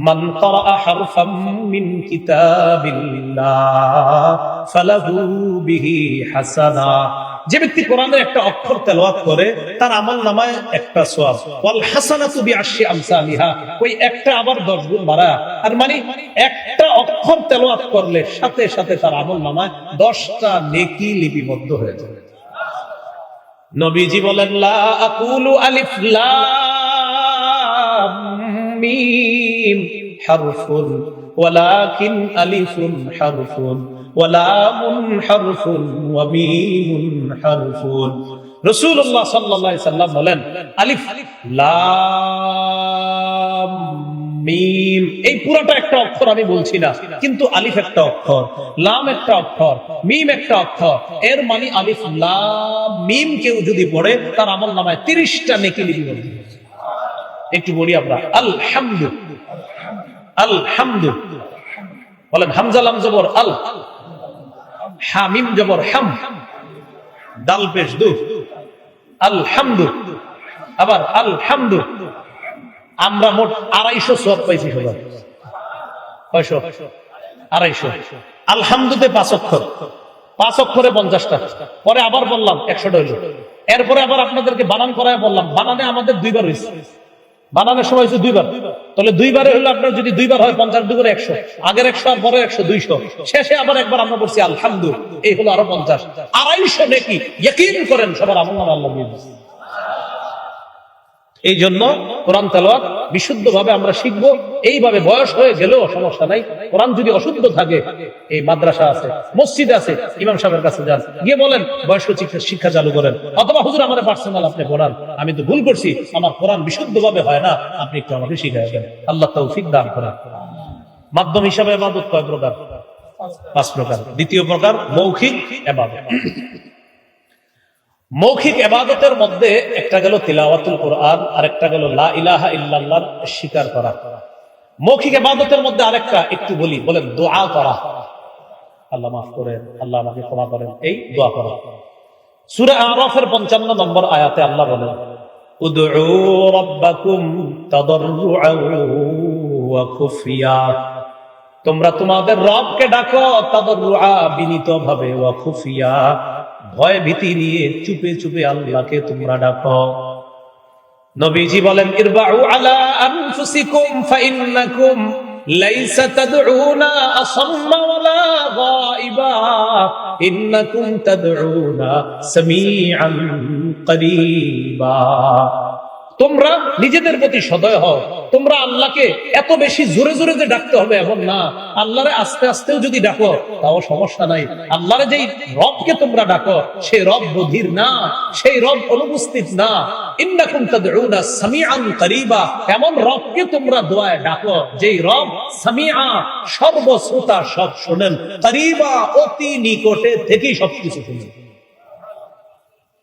من قرأ حرفا من كتاب الله فله به حسنة। যে ব্যক্তি কোরআনের একটা অক্ষর তেলাওয়াত করে তার আমলনামায় একটা সওয়াব, ওয়াল হাসানাতু বিআশরি আমসালিহা, ওই একটা আবার 10 গুণ বাড়া। আর মানে একটা অক্ষর তেলাওয়াত করলে সাথে সাথে তার আমলনামায় 10টা নেকি লিপিবদ্ধ হয়ে যাবে। নবীজি বলেন লা আকুলু আলিফ লাম মিম হারফুন ওয়ালাকিন আলিফুন হারফুন ওয়া লামুন হারফুন ওয়া মিমুন হারফুন। রাসূলুল্লাহ সাল্লাল্লাহু আলাইহি সাল্লাম বলেন আলিফ লাম মিম এই পুরোটা একটা অক্ষর আমি বলছি না, কিন্তু আলিফ একটা অক্ষর, লাম একটা অক্ষর, মিম একটা অক্ষর। এর মানে আলিফ লাম মিম কেউ যদি পড়ে তার আমলনামায় 30টা নেকি লিপিবদ্ধ। একটু বলি আমরা আলহামদু, আলহামদু বলেন, হামজা লাম জবর আল, হা মিম জবর হাম, দাল পেশ দু, আলহামদু। আবার আলহামদু। আমরা মোট 250 সওয়াব পাইছি সবাই। কয়শো? 250। আলহামদুতে 5 অক্ষর, 5 অক্ষরে 50টা। পরে আবার বললাম 100টা হইল। এরপরে আবার আপনাদেরকে বানান করায় বললাম, বানানে আমাদের 2 বার হয়েছে, বানানের সময় হয়েছে 2 বার। তাহলে 2 বারে হইলো আপনার যদি 2 বার হয় 50 2 করে 100, আগের 100 আর পরে 100 200, শেষে আবার একবার আমরা বলছি আলহামদু, এই হলো আরো 50, 250 নেকি। ইয়াকিন করেন সবার আমলনামা আল্লাহ দিয়ে দিয়েছে। এই জন্য কোরআন তেলাওয়াত বিশুদ্ধভাবে আমরা শিখবো। এইভাবে বয়স হয়ে গেলেও সমস্যা নাই। কোরআন যদি অশুদ্ধ থাকে, এই মাদ্রাসা আছে, মসজিদ আছে, ইমাম সাহেবের কাছে যান, গিয়ে বলেন বয়স্ক শিক্ষা চালু করেন, অথবা হুজুর আমার পার্সোনাল আপনি পড়ান, আমি তো ভুল করছি, আমার কোরআন বিশুদ্ধভাবে হয় না, আপনি একটু আমাকে শিখাই দেন। আল্লাহ তৌফিক দান করেন। মাধ্যম হিসাবে ইবাদত কয় প্রকার? 5 প্রকার। দ্বিতীয় প্রকার মৌখিক ইবাদত। মৌখিক ইবাদতের মধ্যে একটা গেল তিলাওয়াতুল কোরআন, আর একটা গেল লা ইলাহা ইল্লাল্লাহ স্বীকার করা। মৌখিক ইবাদতের মধ্যে আরেকটা একটু বলি, বলেন দোয়া করা, আল্লাহ মাফ করেন, আল্লাহ আমাকে ক্ষমা করেন, এই দোয়া করা। সূরা আরাফের 55 নম্বর আয়াতে আল্লাহ বলেন উদউ রাব্বাকুম তাদাররুআন ওয়া খুফিয়া, তোমরা তোমাদের রবকে ডাকো তাদাররুআ বিনীতভাবে, ওয়া খুফিয়া ভয় ভীতি নিয়ে চুপে চুপে আল্লাহকে তোমরা ডাকো। নবীজি বলেন ইরবাউ আলা আনফুসিকুম ফাইন্নাকুম লাইসা তাদউনা আসাম্মা ওয়ালা গায়িবা ইন্নাকুম তাদউনা সামিআন করিবা। তোমরা নিজেদের প্রতি সদয় হও। তোমরা আল্লাহকে এত বেশি জোরে জোরে যে ডাকতে হবে এমন না, আল্লাহরে আস্তে আস্তেও যদি ডাকো তাও সমস্যা নাই। আল্লাহরে যেই রবকে তোমরা ডাকো সেই রব বধির না, সেই রব অনুপস্থিত না। ইন্নাকুম তাদউনা সামিআন করিবা, এমন রবকে তোমরা দোয়ায় ডাকো যেই রব সামিআ সর্বশ্রোতা, সব শোনেন, করিবা অতি নিকটে থেকেই সবকিছু শুনেন।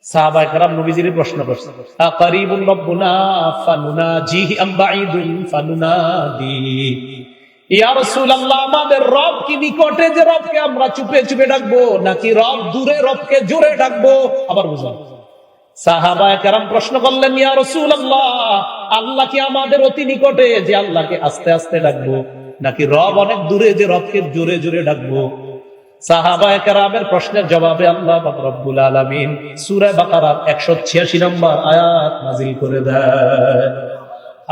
সাহাবায়ে কেরাম নবীজির প্রশ্ন করছে আকারিবুন রাব্বুনা ফানুনাজিহি আম বাঈদুন ফানুনাদি, ইয়া রাসূলুল্লাহ আমাদের রব কি নিকটে যে রবকে আমরা চুপে চুপে ডাকবো, নাকি রব দূরে রবকে জোরে ডাকবো? আবার বুঝুন, সাহাবায়ে কেরাম প্রশ্ন করলেন ইয়া রাসূলুল্লাহ আল্লাহ কি আমাদের অতি নিকটে যে আল্লাহকে আস্তে আস্তে ডাকবো, নাকি রব অনেক দূরে যে রবকে জোরে জোরে ডাকবো? সাহাবায়ে কেরামের প্রশ্নের জবাবে আল্লাহ পাক রব্বুল আলামিন সূরা বাকারার 186 নম্বর আয়াত নাযিল করে দেয়।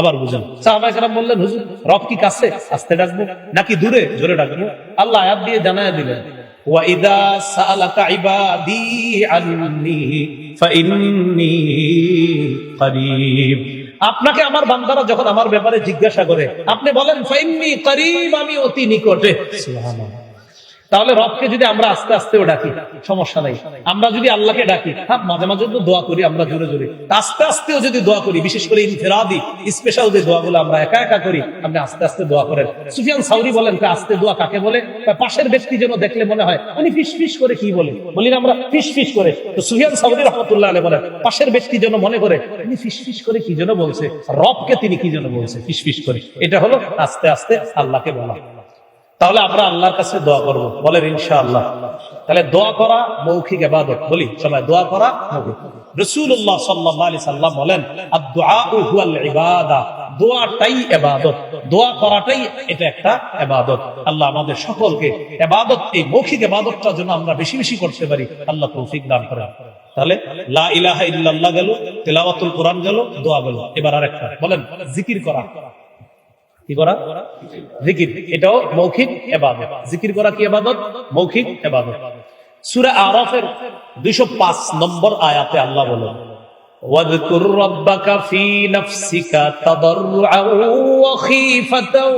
আবার বুঝুন, সাহাবায়ে কেরাম বললেন হুজুর রব কি কাছে আস্তে ডাকবো নাকি দূরে জোরে ডাকবো? আল্লাহ আয়াত দিয়ে জানায় দিলেন ওয়া ইযা সাআলাকা ইবাদি আন্নী ফাইন্নী করিব, আপনাকে আমার বান্দারা যখন আমার ব্যাপারে জিজ্ঞাসা করে আপনি বলেন ফাইন্নী করিব, আমি অতি নিকটে। সুবহানাল্লাহ। তাহলে রবকে যদি আমরা আস্তে আস্তেও ডাকি সমস্যা নাই, আমরা যদি আল্লাহকে ডাকি, হ্যাঁ মাঝে মাঝে তো দোয়া করি আমরা জোরে জোরে, আস্তে আস্তেও যদি দোয়া করি, বিশেষ করে ইনফিরাদি স্পেশাল যে দোয়াগুলো আমরা একা একা করি, আপনি আস্তে আস্তে দোয়া করেন। সুফিয়ান সাউরি বলেন আস্তে দোয়া কাকে বলে? পাশের ব্যক্তি যেন দেখলে মনে হয় উনি ফিস ফিস করে কি বলে, বলি না আমরা ফিস ফিস করে। তো সুফিয়ান সাউরি রহমতুল্লাহ আলাইহি বলেন পাশের ব্যক্তি যেন মনে করে উনি ফিস ফিস করে কি যেন বলছে, রবকে তিনি কি যেন বলছে ফিস ফিস করে। এটা হলো আস্তে আস্তে আল্লাহকে বলা। তাহলে আমরা আল্লাহর কাছে দোয়া করব, বলেন ইনশাআল্লাহ। তাহলে দোয়া করা মৌখিক ইবাদত, বলি সবাই দোয়া করা মৌখিক। রাসূলুল্লাহ সাল্লাল্লাহু আলাইহি সাল্লাম বলেন আদ-দুআউ হুয়াল ইবাদা, দোয়াটাই ইবাদত, দোয়া করাটাই এটা একটা ইবাদত। আল্লাহ আমাদের সকলকে ইবাদত, এই মৌখিক ইবাদতটা যেন আমরা বেশি বেশি করতে পারি, আল্লাহ তৌফিক দান করেন। তাহলে লা ইলাহা ইল্লাল্লাহ গেল, তিলাওয়াতুল কোরআন গেল, দোয়া গেল। এবার আরেকটা বলেন জিকির করা। কি করা? জিকির, এটাও মৌখিক ইবাদত। জিকির করা কি ইবাদত? মৌখিক ইবাদত। সূরা আরাফের 205 নম্বর আয়াতে আল্লাহ বলেন ওয়াযকুর রাব্বাকা ফি নাফসিকা তাদাররুআন ওয়া খীফাতান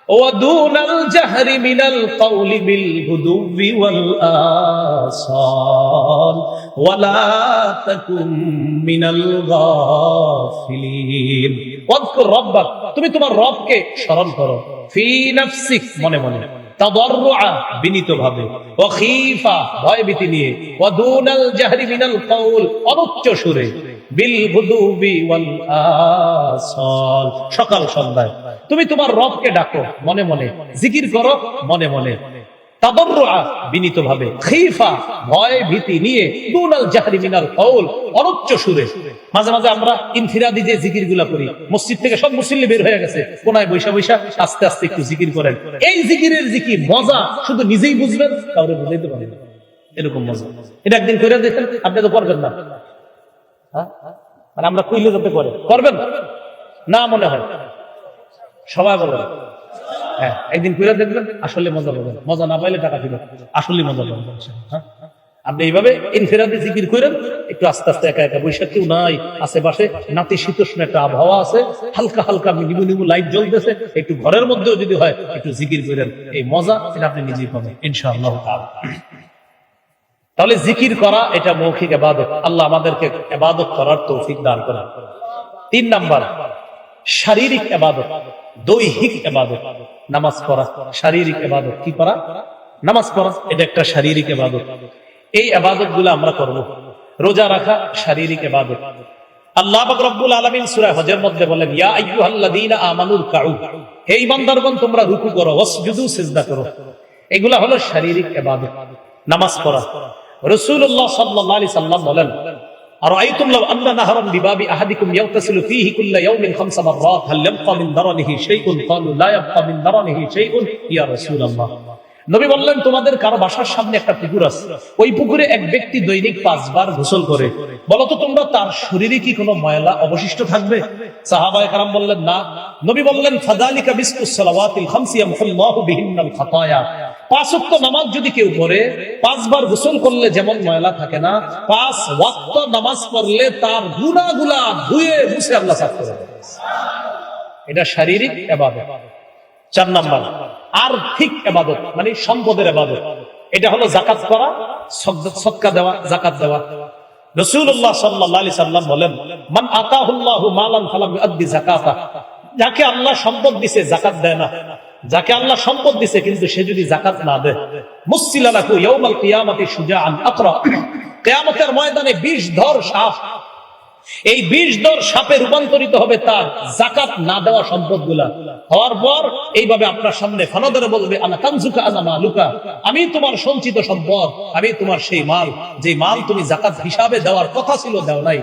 ওয়া দুনাল জাহরি মিনাল কওলি বিল গুদুবি ওয়াল আসাল ওয়া লা তাকুন মিনাল গাফিলিন। ওয়াযকুর রাব্বাক, তুমি তোমার রবকে স্মরণ করো, ফি নাফসিক মনে মনে, তাদাররুআ বিনীতভাবে, ওয়া খীফা ভয়ভীতি নিয়ে, ওয়া দুনাল জাহরি মিনাল কওল অনুচ্চ সুরে, বিল গুদুবি ওয়াল আসাল সকাল সন্ধ্যায় তুমি তোমার রবকে ডাকো মনে মনে, জিকির করো মনে মনে, তাদাররুআ বিনীতভাবে, খীফা ভয় ভীতি নিয়ে, দুনাল জাহরি মিনাল কওল অনুচ্চ সুরে। মাঝে মাঝে আমরা ইনফিরাদি যে জিকিরগুলো করি, মসজিদ থেকে সব মুসল্লি বের হয়ে গেছে, কোনায় বৈশা বৈশা আস্তে আস্তে একটু জিকির করেন। এই জিকিরের জিকির মজা শুধু নিজেই বুঝবেন, কাউরে বুঝাইতে পারবেন না, এরকম মজা। এটা একদিন করে দেখেন, আপনি তো করবেন না, মানে আমরা কইলে যাতে করে করবেন না মনে হয়, সবাই বলবেন হ্যাঁ একদিন কইরা দেখবেন, আসলে মজা পাবেন। মজা না পাইলে টাকা দিবেন, আসলে মজা পাবেন। আপনি এইভাবে ইনফিরাদি জিকির করেন, একটু আস্তে আস্তে একা একা বৈশাখ, কেউ নাই আশেপাশে, নাতিশীতোষ্ণ একটা আবহাওয়া আছে, হালকা হালকা নিবু নিবু লাইট জ্বলতেছে, একটু ঘরের মধ্যেও যদি হয় একটু জিকির করেন, এই মজা এটা আপনি নিজেই পাবেন ইনশাআল্লাহ তাআলা। তাহলে জিকির করা এটা মৌখিক ইবাদত, আল্লাহ আমাদেরকে ইবাদত করার তৌফিক দান করেন। 3 নাম্বার শারীরিক ইবাদত, দৈহিক ইবাদত, নামাজ পড়া শারীরিক ইবাদত। কি করা? নামাজ পড়া, এটা একটা শারীরিক ইবাদত। এই ইবাদতগুলো আমরা করব। রোজা রাখা শারীরিক ইবাদত। আল্লাহ পাক রব্বুল আলামিন সূরা হজের মধ্যে বলেন ইয়া আইয়ুহাল্লাযীনা আমানুর কাউ, হে ঈমানদারগণ তোমরা রুকু করো, ওয়াসজুদু সিজদা করো। এগুলা হলো শারীরিক ইবাদত, নামাজ পড়া। রাসূলুল্লাহ সাল্লাল্লাহু আলাইহি সাল্লাম বলেন আরাআইতুম লাউ আন্না নাহরান বিবাবি আহাদিকুম ইয়াগতাসিলু ফীহি কুল্লা ইয়াওমিন 5 মাররাত হাল ইয়াবকা মিন দারানিহি শাইউন? ক্বালু লা ইয়াবকা মিন দারানিহি শাইউন ইয়া রাসূলুল্লাহ। নবী বললেন তোমাদের কারো বাসার সামনে একটা পুকুর আছে, ওই পুকুরে এক ব্যক্তি দৈনিক 5 বার গোসল করে, বলো তো তোমরা তার শরীরে কি কোনো ময়লা অবশিষ্ট থাকবে? সাহাবায়ে কেরাম বললেন না। নবী বললেন ফাযালিকা বিসকুস সালাওয়াতিল খামসি ইয়ামহুল্লাহু বিহিন্নাল খাতায়া। 5 ওয়াক্ত নামাজ যদি কেউ পড়ে, 5 বার গোসল করলে যেমন ময়লা থাকে না, 5 ওয়াক্ত নামাজ পড়লে তার গুনাহগুলা ধুয়ে মুছে আল্লাহ সাফ করে দেন। এটা শারীরিক ইবাদত। 4 নাম্বার আর্থিক ইবাদত, মানে সম্পদের ইবাদত। এটা হলো যাকাত করা, সদকা দেওয়া, যাকাত দেওয়া। রাসূলুল্লাহ সাল্লাল্লাহু আলাইহি সাল্লাম বলেন মান আতাহুল্লাহু মালান ফালাম ইউদ্দি যাকাতা, যাকে আল্লাহ সম্পদ দিয়েছে যাকাত দেয় না, যাকে আল্লাহ সম্পদ দিয়েছে কিন্তু সে যদি যাকাত না দেয়, মুসিলা লাহু ইয়াউমাল কিয়ামাতি শুজাআন আকরা, কিয়ামতের ময়দানে 20 ধর সাপ, এই 20 ধর সাপে রূপান্তরিত হবে তার যাকাত না দেওয়া সম্পদগুলা। হওয়ার পর এইভাবে আপনার সামনে ফানাদারে বলবে আনা কানজুকা আনা মালুকা, আমি তোমার সঞ্চিত সম্পদ, আমি তোমার সেই মাল, যে মাল তুমি যাকাত হিসাবে দেওয়ার কথা ছিল দাও নাই।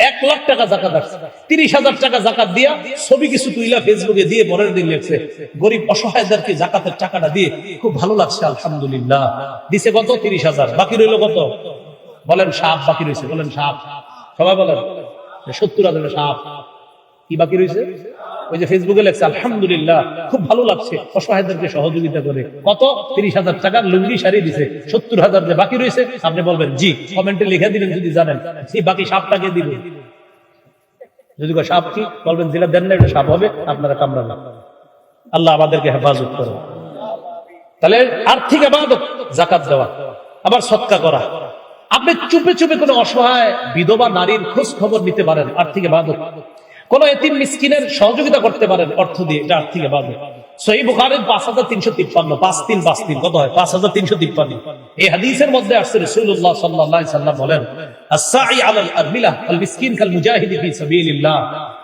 1 লাখ টাকা যাকাত আসছে, 30,000 টাকা যাকাত দিয়া ছবি কিছু তুইলা ফেসবুকে দিয়ে পরের দিন লেখছে গরিব অসহায়দেরকে যাকাতের টাকাটা দিয়ে খুব ভালো লাগছে আলহামদুলিল্লাহ। দিছে কত? 30,000। বাকি রইল কত? বলেন সাপ বাকি রয়েছে, বলেন সাপ, সবাই বলেন 70,000 সাপ। কি বাকি রয়েছে? ওই যে ফেসবুকে লেখছে আলহামদুলিল্লাহ খুব ভালো লাগছে, অসহায়দেরকে সহযোগিতা করে কত? 30,000 টাকার লুঙ্গি শাড়ি দিছে। 70,000 যে বাকি রয়েছে, আপনি বলবেন জি, কমেন্টে লিখে দিবেন যদি জানেন সেই বাকি সাপটাকে দিবেন। যদি সাপ কি বলবেন, যেটা দেন না এটা সাপ হবে, আপনারা কামড়াবেন। আল্লাহ আমাদেরকে হেফাজত করুন। তাহলে আর্থিক ইবাদত যাকাত দেওয়া, আবার সদকা করা। আপনি চুপে চুপে কোনো অসহায় বিধবা নারীর খোঁজ খবর নিতে পারেন, আর্থিক ইবাদত। কোন এতিম মিসকিনের সহযোগিতা করতে পারেন অর্থ দিয়ে, এটা আর্থিক ইবাদত। সহিহ বুখারীর 5353, 5353 কত হয়? 5353। এই হাদিসের মধ্যে আসছে রাসূলুল্লাহ সাল্লাল্লাহু আলাইহি সাল্লাম বলেন, আস-সাই আলাল আরমিলা আল মিসকিন কাল মুজাহিদি ফি সাবিলিল্লাহ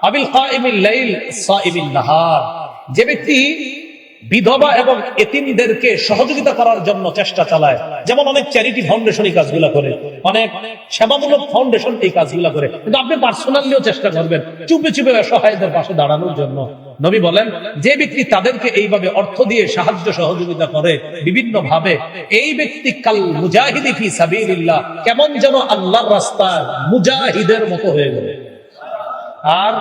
আবিল কাইমিল লাইল সাইমিন নাহার। যে ব্যক্তি বিধবা এবং এতিমদেরকে সহযোগিতা করার জন্য চেষ্টা চালায়, যেমন অনেক চ্যারিটি ফাউন্ডেশন এই কাজগুলো করে, অনেক সেবামূলক ফাউন্ডেশন এই কাজগুলো করে, কিন্তু আপনি পার্সোনালিও চেষ্টা করবেন চুপে চুপে অসহায়দের পাশে দাঁড়ানোর জন্য। নবী বলেন, যে ব্যক্তি তাদেরকে এইভাবে অর্থ দিয়ে সাহায্য সহযোগিতা করে বিভিন্ন ভাবে, এই ব্যক্তি কাল মুজাহিদি ফি সাবিলিল্লাহ, কেমন যেন আল্লাহর রাস্তায় মুজাহিদের মতো হয়ে গেল। আর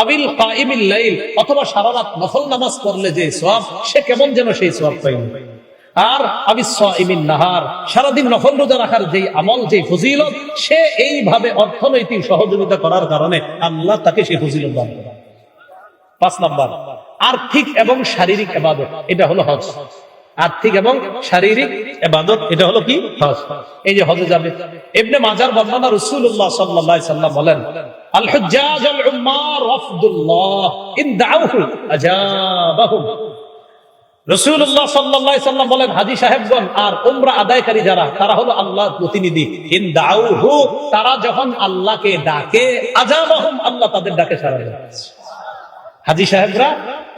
আবিল কাইমিল লাইল, অথবা সারা রাত নফল নামাজ পড়লে যে সওয়াব, সে কেমন যেন সেই সওয়াব পাইল। আর আবিস সাইমিন নাহার, সারাদিন নফল রোজা রাখার যেই আমল, যেই ফজিলত, সে এইভাবে অর্থনৈতিক সহযোগিতা করার কারণে আল্লাহ তাকে সেই ফজিলত দান করেন। 5 নাম্বার, আর্থিক এবং শারীরিক ইবাদত, এটা হলো হজ। আর্থিক এবং শারীরিক ইবাদত, এটা হলো কি? হজ। এই যে হজে যাবে, ইবনে মাজার বর্ণনা, রাসূলুল্লাহ সাল্লাল্লাহু আলাইহি সাল্লাম বলেন, আল হুজ্জাজ আল উম্মার ওয়াফদুল্লাহ ইন দাউহু আজাবাহুম। রাসূলুল্লাহ সাল্লাল্লাহু আলাইহি সাল্লাম বলেন, হাজী সাহেবগণ আর উমরা আদায়কারী যারা, তারা হলো আল্লাহর প্রতিনিধি। ইন দাউহু, তারা যখন আল্লাহকে ডাকে, আজাবাহুম, আল্লাহ তাদের ডাকে সাড়া দেন। হাজী সাহেবরা,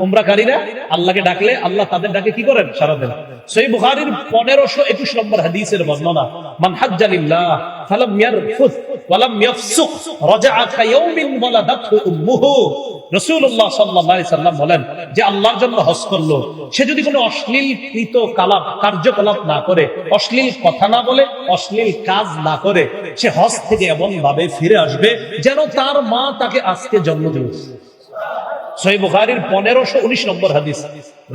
উমরাকারীরা আল্লাহকে ডাকলে আল্লাহ তাদের ডাকে কি করেন? সাড়া দেন। সহিহ বুখারীর 1521 নম্বর হাদিসের বর্ণনা, মান হাজ্জা লিল্লাহ ফালাম ইয়ারফুস ওয়ালাম ইয়াফসুক রাজাআ কায়াউমিন ওয়ালাদাতহু উম্মুহু। রাসূলুল্লাহ সাল্লাল্লাহু আলাইহি সাল্লাম বলেন, যে আল্লাহর জন্য হজ করলো, সে যদি কোনো অশ্লীল কার্যকলাপ না করে, অশ্লীল কথা না বলে, অশ্লীল কাজ না করে, সে হজ থেকে এমন ভাবে ফিরে আসবে যেন তার মা তাকে আজকে জন্ম দিয়েছে। সহিহ বুখারীর 1519 নম্বর হাদিস।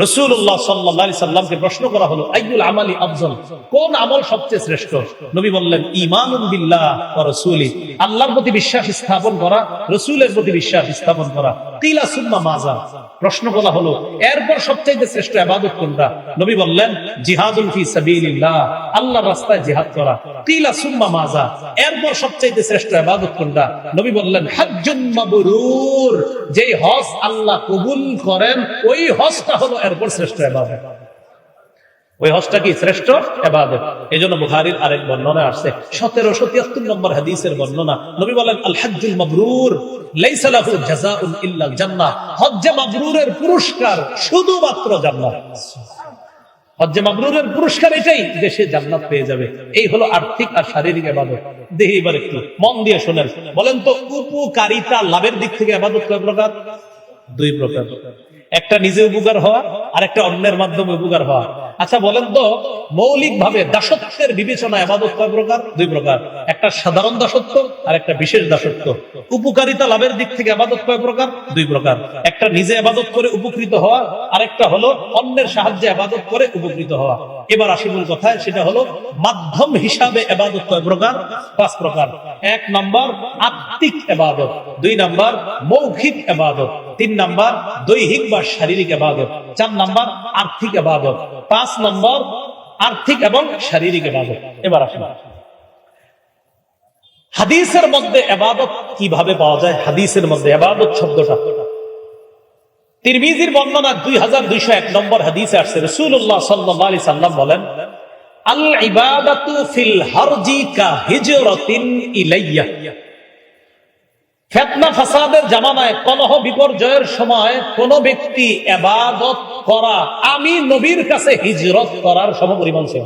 রাসূলুল্লাহ সাল্লাল্লাহু আলাইহি সাল্লামকে প্রশ্ন করা হলো, আইয়ুল আমালি আফজল, কোন আমল সবচেয়ে শ্রেষ্ঠ? নবী বললেন, ঈমানুন বিল্লাহ ওয়া রাসূলি, আল্লাহর প্রতি বিশ্বাস স্থাপন করা, রাসূলের প্রতি বিশ্বাস স্থাপন করা। কিলা সুম্মা মাযা, প্রশ্ন করা হলো, এরপর সবচেয়ে শ্রেষ্ঠ ইবাদত কোনটা? নবী বললেন, জিহাদুন ফি সাবিলিল্লাহ, আল্লাহর রাস্তায় জিহাদ করা। কিলা সুম্মা মাযা, এরপর সবচেয়ে শ্রেষ্ঠ ইবাদত কোনটা? নবী বললেন, হজ্জুন মাবরুর, যেই হজ আল্লাহ কবুল করেন, ওই হজটা হলো এরপর শ্রেষ্ঠ ইবাদত। ওই হজটা কি? শ্রেষ্ঠ ইবাদত। এজন্য বুখারীর আরেক বর্ণনা আসছে, 1773 নম্বর হাদিসের বর্ণনা, নবী বলেন, আল হজ্জুল মাবরুর লাইসা লাহু জাযাউন ইল্লাল জান্নাহ, হজ্জে মাবরুরের পুরস্কার শুধুমাত্র জান্নাত। হজ্জে মাবরুরের পুরস্কার এটাই যে সে জান্নাত পেয়ে যাবে। এই হলো আর্থিক আর শারীরিক ইবাদত। দেখি এবার একটু মন দিয়ে শোনেন, বলেন তো উপকারিতা লাভের দিক থেকে ইবাদত কয় প্রকার? 2 প্রকার। একটা নিজে উপকার হওয়া, আর একটা অন্যের মাধ্যমে উপকার হওয়া। আচ্ছা বলেন তো, মৌলিক ভাবে দাসত্বের বিবেচনা ইবাদত কয় প্রকার? 2 প্রকার। একটা সাধারণ দাসত্ব আর একটা বিশেষ দাসত্ব। উপকারিতা লাভের দিক থেকে ইবাদত কয় প্রকার? 2 প্রকার। একটা নিজে ইবাদত করে উপকৃত হওয়া, আর একটা হলো অন্যের সাহায্যে ইবাদত করে উপকৃত হওয়া। এবার আসি মূল কথায়, সেটা হলো মাধ্যম হিসাবে ইবাদত কয় প্রকার? 5 প্রকার। 1 নাম্বার আত্মিক ইবাদত, 2 নাম্বার মৌখিক ইবাদত, 3 নাম্বার দৈহিক বা শারীরিক ইবাদত, 4 নাম্বার আর্থিক ইবাদত, 5 নম্বর আর্থিক এবং শারীরিক ইবাদত। এবার আসুন, হাদিসের মধ্যে ইবাদত কিভাবে পাওয়া যায়? হাদিসের মধ্যে ইবাদত শব্দটা তিরমিজির বর্ণনা 2201 নম্বর হাদিসে আসছে, রাসূলুল্লাহ সাল্লাল্লাহু আলাইহি সাল্লাম বলেন, আল ইবাদাতু ফিল হারজি কা হিজরাতিন ইলাইয়া। ফিতনা ফাসাদের জামানায়, কলহ বিপর্যয়ের সময় কোন ব্যক্তি ইবাদত করা আমি নবীর কাছে হিজরত করার সমপরিমাণ ছিল।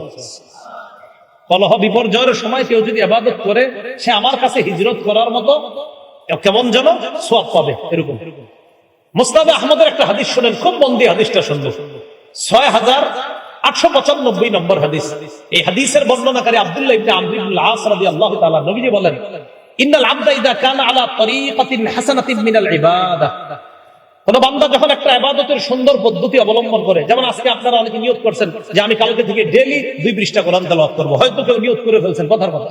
কলহ বিপর্যয়ের সময় কেউ যদি ইবাদত করে, সে আমার কাছে হিজরত করার মতো কেমন যেন সওয়াব পাবে। এরকম মুসনাদ আহমদের একটা হাদিস শুনেন, খুব মন দিয়ে হাদিসটা শুনবেন। 6895 নম্বর হাদিস। এই হাদিসের বর্ণনাকারী আব্দুল্লাহ ইবনে আমর ইবনে আস রাদিয়াল্লাহু তাআলা, নবীজি বলেন, ইন্নাল আবদা ইযা কানা আলা তরিকাতিন হাসানাতিন মিনাল ইবাদাহ, কোন বান্দা যখন একটা ইবাদতের সুন্দর পদ্ধতি অবলম্বন করে, যেমন আজকে আপনারা অনেকে নিয়ত করছেন যে আমি কালকে থেকে ডেইলি 2 পৃষ্ঠা কোরআন তেলাওয়াত করব, হয়তো কেউ নিয়ত করে ফেলছেন, কথার কথা।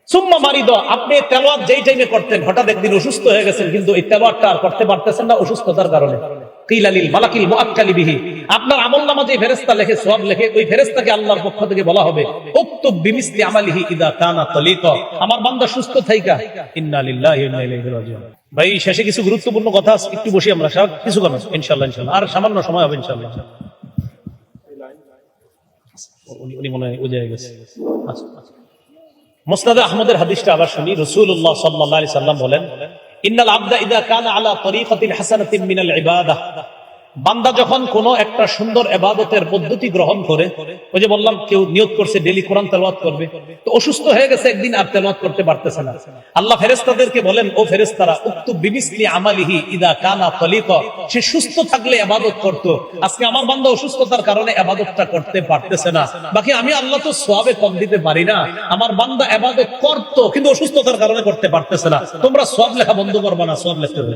সুম্মা মারিদ, আপনি তেলাওয়াত যেই টাইমে করতেন, হঠাৎ একদিন অসুস্থ হয়ে গেছেন, কিন্তু এই তেলাওয়াতটা আর করতে পারতেছেন না অসুস্থতার কারণে। কিলা লিল মালাকিল মুআক্কালি বিহি, আপনার আমলনামা যে ফেরেশতা লেখে, সওয়াব লেখে, ওই ফেরেশতাকে আল্লাহর পক্ষ থেকে বলা হবে উক্তুব বিমিসলি আমালিহি ইদা কানা তালিকা, আমার বান্দা সুস্থ থাইকা ইন্না লিল্লাহি ওয়া ইন্না ইলাইহি রাজিউন। ভাই শেষে কিছু গুরুত্বপূর্ণ কথা আছে, একটু বসি আমরা সব কিছু কথা ইনশাআল্লাহ, আর সামান্য সময় হবে ইনশাআল্লাহ। উনি মনে হয় বুঝে গেছে। আচ্ছা, মুসনাদে আহমদের হাদিসটা আবার শুনি। রাসূলুল্লাহ সাল্লাল্লাহু আলাইহি সাল্লাম বলেন, ইন্নাল আবদা ইযা কানা আলা তরিকাতিন হাসানাতিন মিনাল ইবাদাহ, বান্দা যখন কোন একটা সুন্দর ইবাদতের পদ্ধতি গ্রহণ করে, ওই যে বললাম কেউ নিয়ত করছে ডেইলি কোরআন তেলাওয়াত করবে, তো অসুস্থ হয়ে গেছে একদিন আর তেলাওয়াত করতে পারতেছে না, আল্লাহ ফেরেশতাদেরকে বলেন, ও ফেরেশতারা উক্তুব বিমিসলি আমালিহি ইযা কানা তালিকা, সে সুস্থ থাকলে ইবাদত করত, আজকে আমার বান্দা অসুস্থতার কারণে ইবাদতটা করতে পারতেছে না, বাকি আমি আল্লাহ তো সওয়াবে কম দিতে পারি না, আমার বান্দা ইবাদত করত কিন্তু অসুস্থতার কারণে করতে পারতেছে না, তোমরা সওয়াব লেখা বন্ধ করবা না, সওয়াব লিখতে হবে,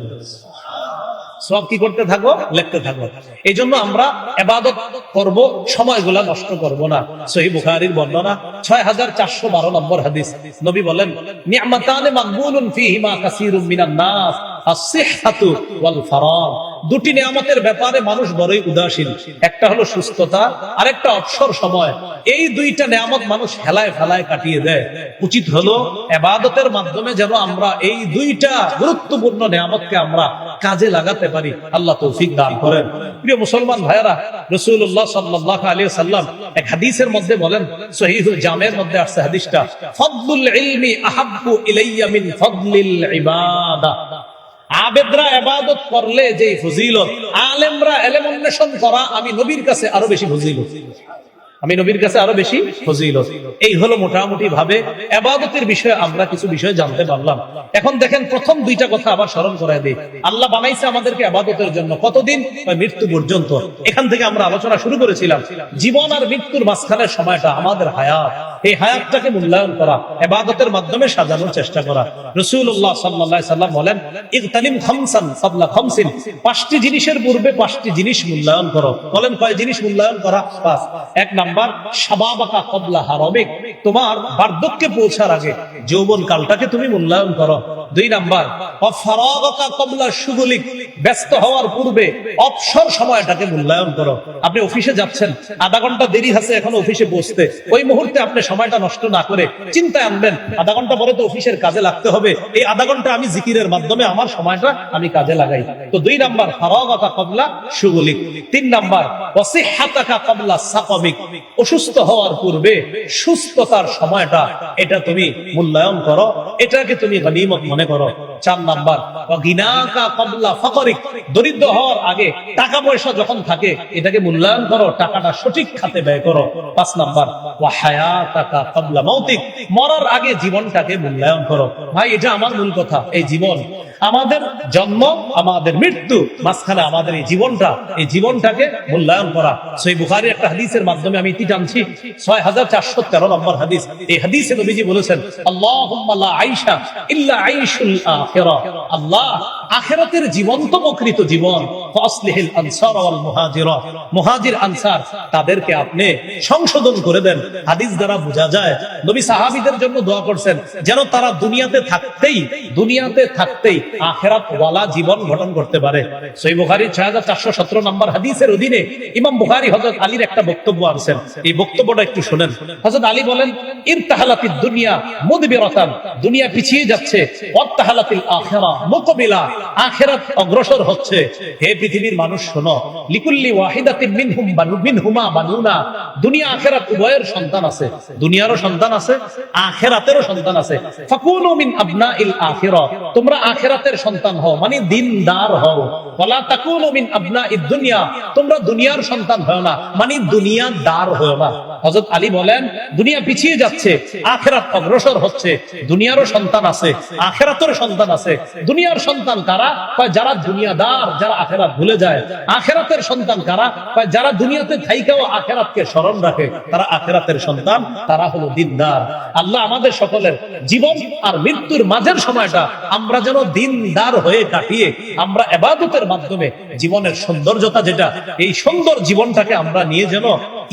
সব কি করতে থাকো, লিখতে থাকো। এই জন্য আমরা ইবাদত করব, সময়গুলা নষ্ট করব না। সহিহ বুখারীর বর্ণনা 6412 নম্বর হাদিস, নবী বলেন, নি'মাতানে মাকবুলুন ফীহিমা কাসীরুম মিনান নাস, আস-সিহহাতু ওয়াল ফারাগ, দুটি নিয়ামতের ব্যাপারে মানুষ বড়ই উদাসীন, একটা হলো সুস্থতা, আরেকটা অবসর সময়। এই দুইটা নিয়ামত মানুষ হেলায় ফেলায় কাটিয়ে দেয়। উচিত হলো ইবাদতের মাধ্যমে যেন আমরা এই দুইটা গুরুত্বপূর্ণ নিয়ামতকে আমরা কাজে লাগাতে পারি। আল্লাহ তৌফিক দান করেন। প্রিয় মুসলমান ভাইরা, রাসূলুল্লাহ সাল্লাল্লাহু আলাইহি সাল্লাম এক হাদিসের মধ্যে বলেন, সহিহুল জামের মধ্যে আসছে হাদিসটা, ফাদলুল ইলমি আহাব্বু ইলাইয়া মিন ফাদলিল ইবাদা, আবেদরা ইবাদত করলে যে ফজিলত, আলেমরা ইলম অন্বেষণ করা আমি নবীর কাছে আরো বেশি ফজিলত, আমি নবীর কাছে আরো বেশি ফজিলত। এই হলো মোটামুটি ভাবে ইবাদতের বিষয়ে আমরা কিছু বিষয় জানতে পারলাম। এখন দেখেন প্রথম দুইটা কথা আবার স্মরণ করায় দিই। আল্লাহ বানাইছে আমাদেরকে ইবাদতের জন্য, কতদিন? মৃত্যু পর্যন্ত। এখান থেকে আমরা আলোচনা শুরু করেছিলাম, জীবন আর মৃত্যুর মাঝখানের সময়টা আমাদের হায়াত, এই হায়াতটাকে মূল্যায়ন করা, ইবাদতের মাধ্যমে সাজানোর চেষ্টা করা। রাসূলুল্লাহ সাল্লাল্লাহু আলাইহি সাল্লাম বলেন, ইগতানিম খামসান ক্বাবলা খামসিন, পাঁচটি জিনিসের পূর্বে পাঁচটি জিনিস মূল্যায়ন করো। বলেন কয় জিনিস মূল্যায়ন করা? পাঁচ। এক নাম্বার, শাবাবাকা ক্বাবলা হারামিক, তোমার বার্ধক্যে পৌঁছার আগে যৌবন কালটাকে তুমি মূল্যায়ন করো। দুই নাম্বার, ফারাগাকা ক্বাবলা শুগুলিক, ব্যস্ত হওয়ার পূর্বে অবসর সময়টাকে মূল্যায়ন করো। আপনি অফিসে যাচ্ছেন, আধা ঘন্টা দেরি আছে এখন অফিসে বসতে, ওই মুহূর্তে আপনি সময়টা নষ্ট না করে চিন্তায় আনবেন আধা ঘন্টা পরে তো অফিসের কাজে লাগতে হবে, এই আধা ঘন্টা আমি জিকিরের মাধ্যমে আমার সময়টা আমি কাজে লাগাই। তো দুই নাম্বার, ফারাগাকা ক্বাবলা শুগুলিক। তিন নাম্বার, ওয়াসিহহাতাকা ক্বাবলা সাকামিক, অসুস্থ হওয়ার পূর্বে সুস্থতার সময়টা এটা তুমি মূল্যায়ন করো, এটাকে তুমি গনিমত মনে করো। চার নাম্বার, ওয়াগিনাকা ক্বাবলা ফাকরিক, দরিদ্র হওয়ার আগে টাকা পয়সা যখন থাকে এটাকে মূল্যায়ন করো, টাকাটা সঠিক খাতে ব্যয় করো। পাঁচ নাম্বার, ওয়াহায়াতাকা ক্বাবলা মাউতিক, মরার আগে জীবনটাকে মূল্যায়ন করো। ভাই এটা আমার মূল কথা, এই জীবন, আমাদের জন্ম, আমাদের মৃত্যু, মাঝখানে আমাদের এই জীবনটা, এই জীবনটাকে মূল্যায়ন করা। সহিহ বুখারীর একটা হাদিসের মাধ্যমে আমি এটি জানছি, 6413 নম্বর হাদিস। এই হাদিসে নবীজি বলেছেন, আল্লাহুম্মা লা আইশা ইল্লা আইশুল আখিরাহ, আল্লাহ আখিরাতের জীবন তো প্রকৃত জীবন, ফাসলিহিল আনসার ওয়াল মুহাজিরা, মুহাজির আনসার তাদেরকে আপনি সংশোধন করে দেন। হাদিস দ্বারা বোঝা যায় নবী সাহাবীদের জন্য দোয়া করছেন যেন তারা দুনিয়াতে থাকতেই আখিরাত ওয়ালা জীবন গঠন করতে পারে। সহিহ বুখারী 6417 নম্বর হাদিসের অধীনে ইমাম বুখারী হযরত আলীর একটা বক্তব্য আনছেন, এই বক্তব্যটা একটু শুনেন। হযরত আলী বলেন, ইরতাহালাতিদ দুনিয়া মুদবিরাতান, দুনিয়া পিছিয়ে যাচ্ছে, ওয়াতাহালাতিল আখিরা মুকবিলা, আখিরাত অগ্রসর হচ্ছে। হে পৃথিবীর মানুষ শোনো, লিকুল্লি ওয়াহিদাতিন মিনহুমা বানুনা, দুনিয়া আখিরাত উভয়ের সন্তান আছে, দুনিয়ারও সন্তান আছে, আখিরাতেরও সন্তান আছে। ফাকুনু মিন আবনাইল আখিরা, তোমরা আখিরাতের সন্তান হও, মানে দিনদার হও। ওয়ালা তাকুনু মিন আবনাইদ দুনিয়া, তোমরা দুনিয়ার সন্তান হও না, মানে দুনিয়াদার হও না। হযরত আলী বলেন, দুনিয়া পিছিয়ে যাচ্ছে, আখিরাত অগ্রসর হচ্ছে, দুনিয়ারও সন্তান আছে, আখিরাতেরও সন্তান আছে। দুনিয়ার সন্তান কারা? কয় যারা দুনিয়াদার, যারা আখিরাত ভুলে যায়। আখিরাতের সন্তান কারা? কয় যারা দুনিয়াতে থাইকাও আখিরাতকে স্মরণ রাখে, তারা আখিরাতের সন্তান, তারা হলো দিনদার। আল্লাহ আমাদের সকলের জীবন আর মৃত্যুর মাঝের সময়টা আমরা যেন দিনদার হয়ে কাটিয়ে আমরা ইবাদতের মাধ্যমে জীবনের সৌন্দর্যতা যেটা, এই সুন্দর জীবনটাকে আমরা নিয়ে যেন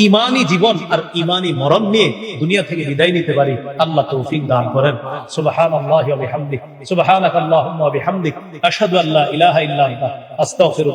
ঈমানি জীবন আর ঈমানি মরণ নিয়ে দুনিয়া থেকে বিদায় নিতে পারি। আল্লাহ তৌফিক দান করেন। সুবহানাল্লাহি ওয়া বিহামদিহি, সুবহানাকাল্লাহুম্মা ওয়া বিহামদিক, আশহাদু আল্লা ইলাহা ইল্লা আনতা, আস্তাগফিরুকা।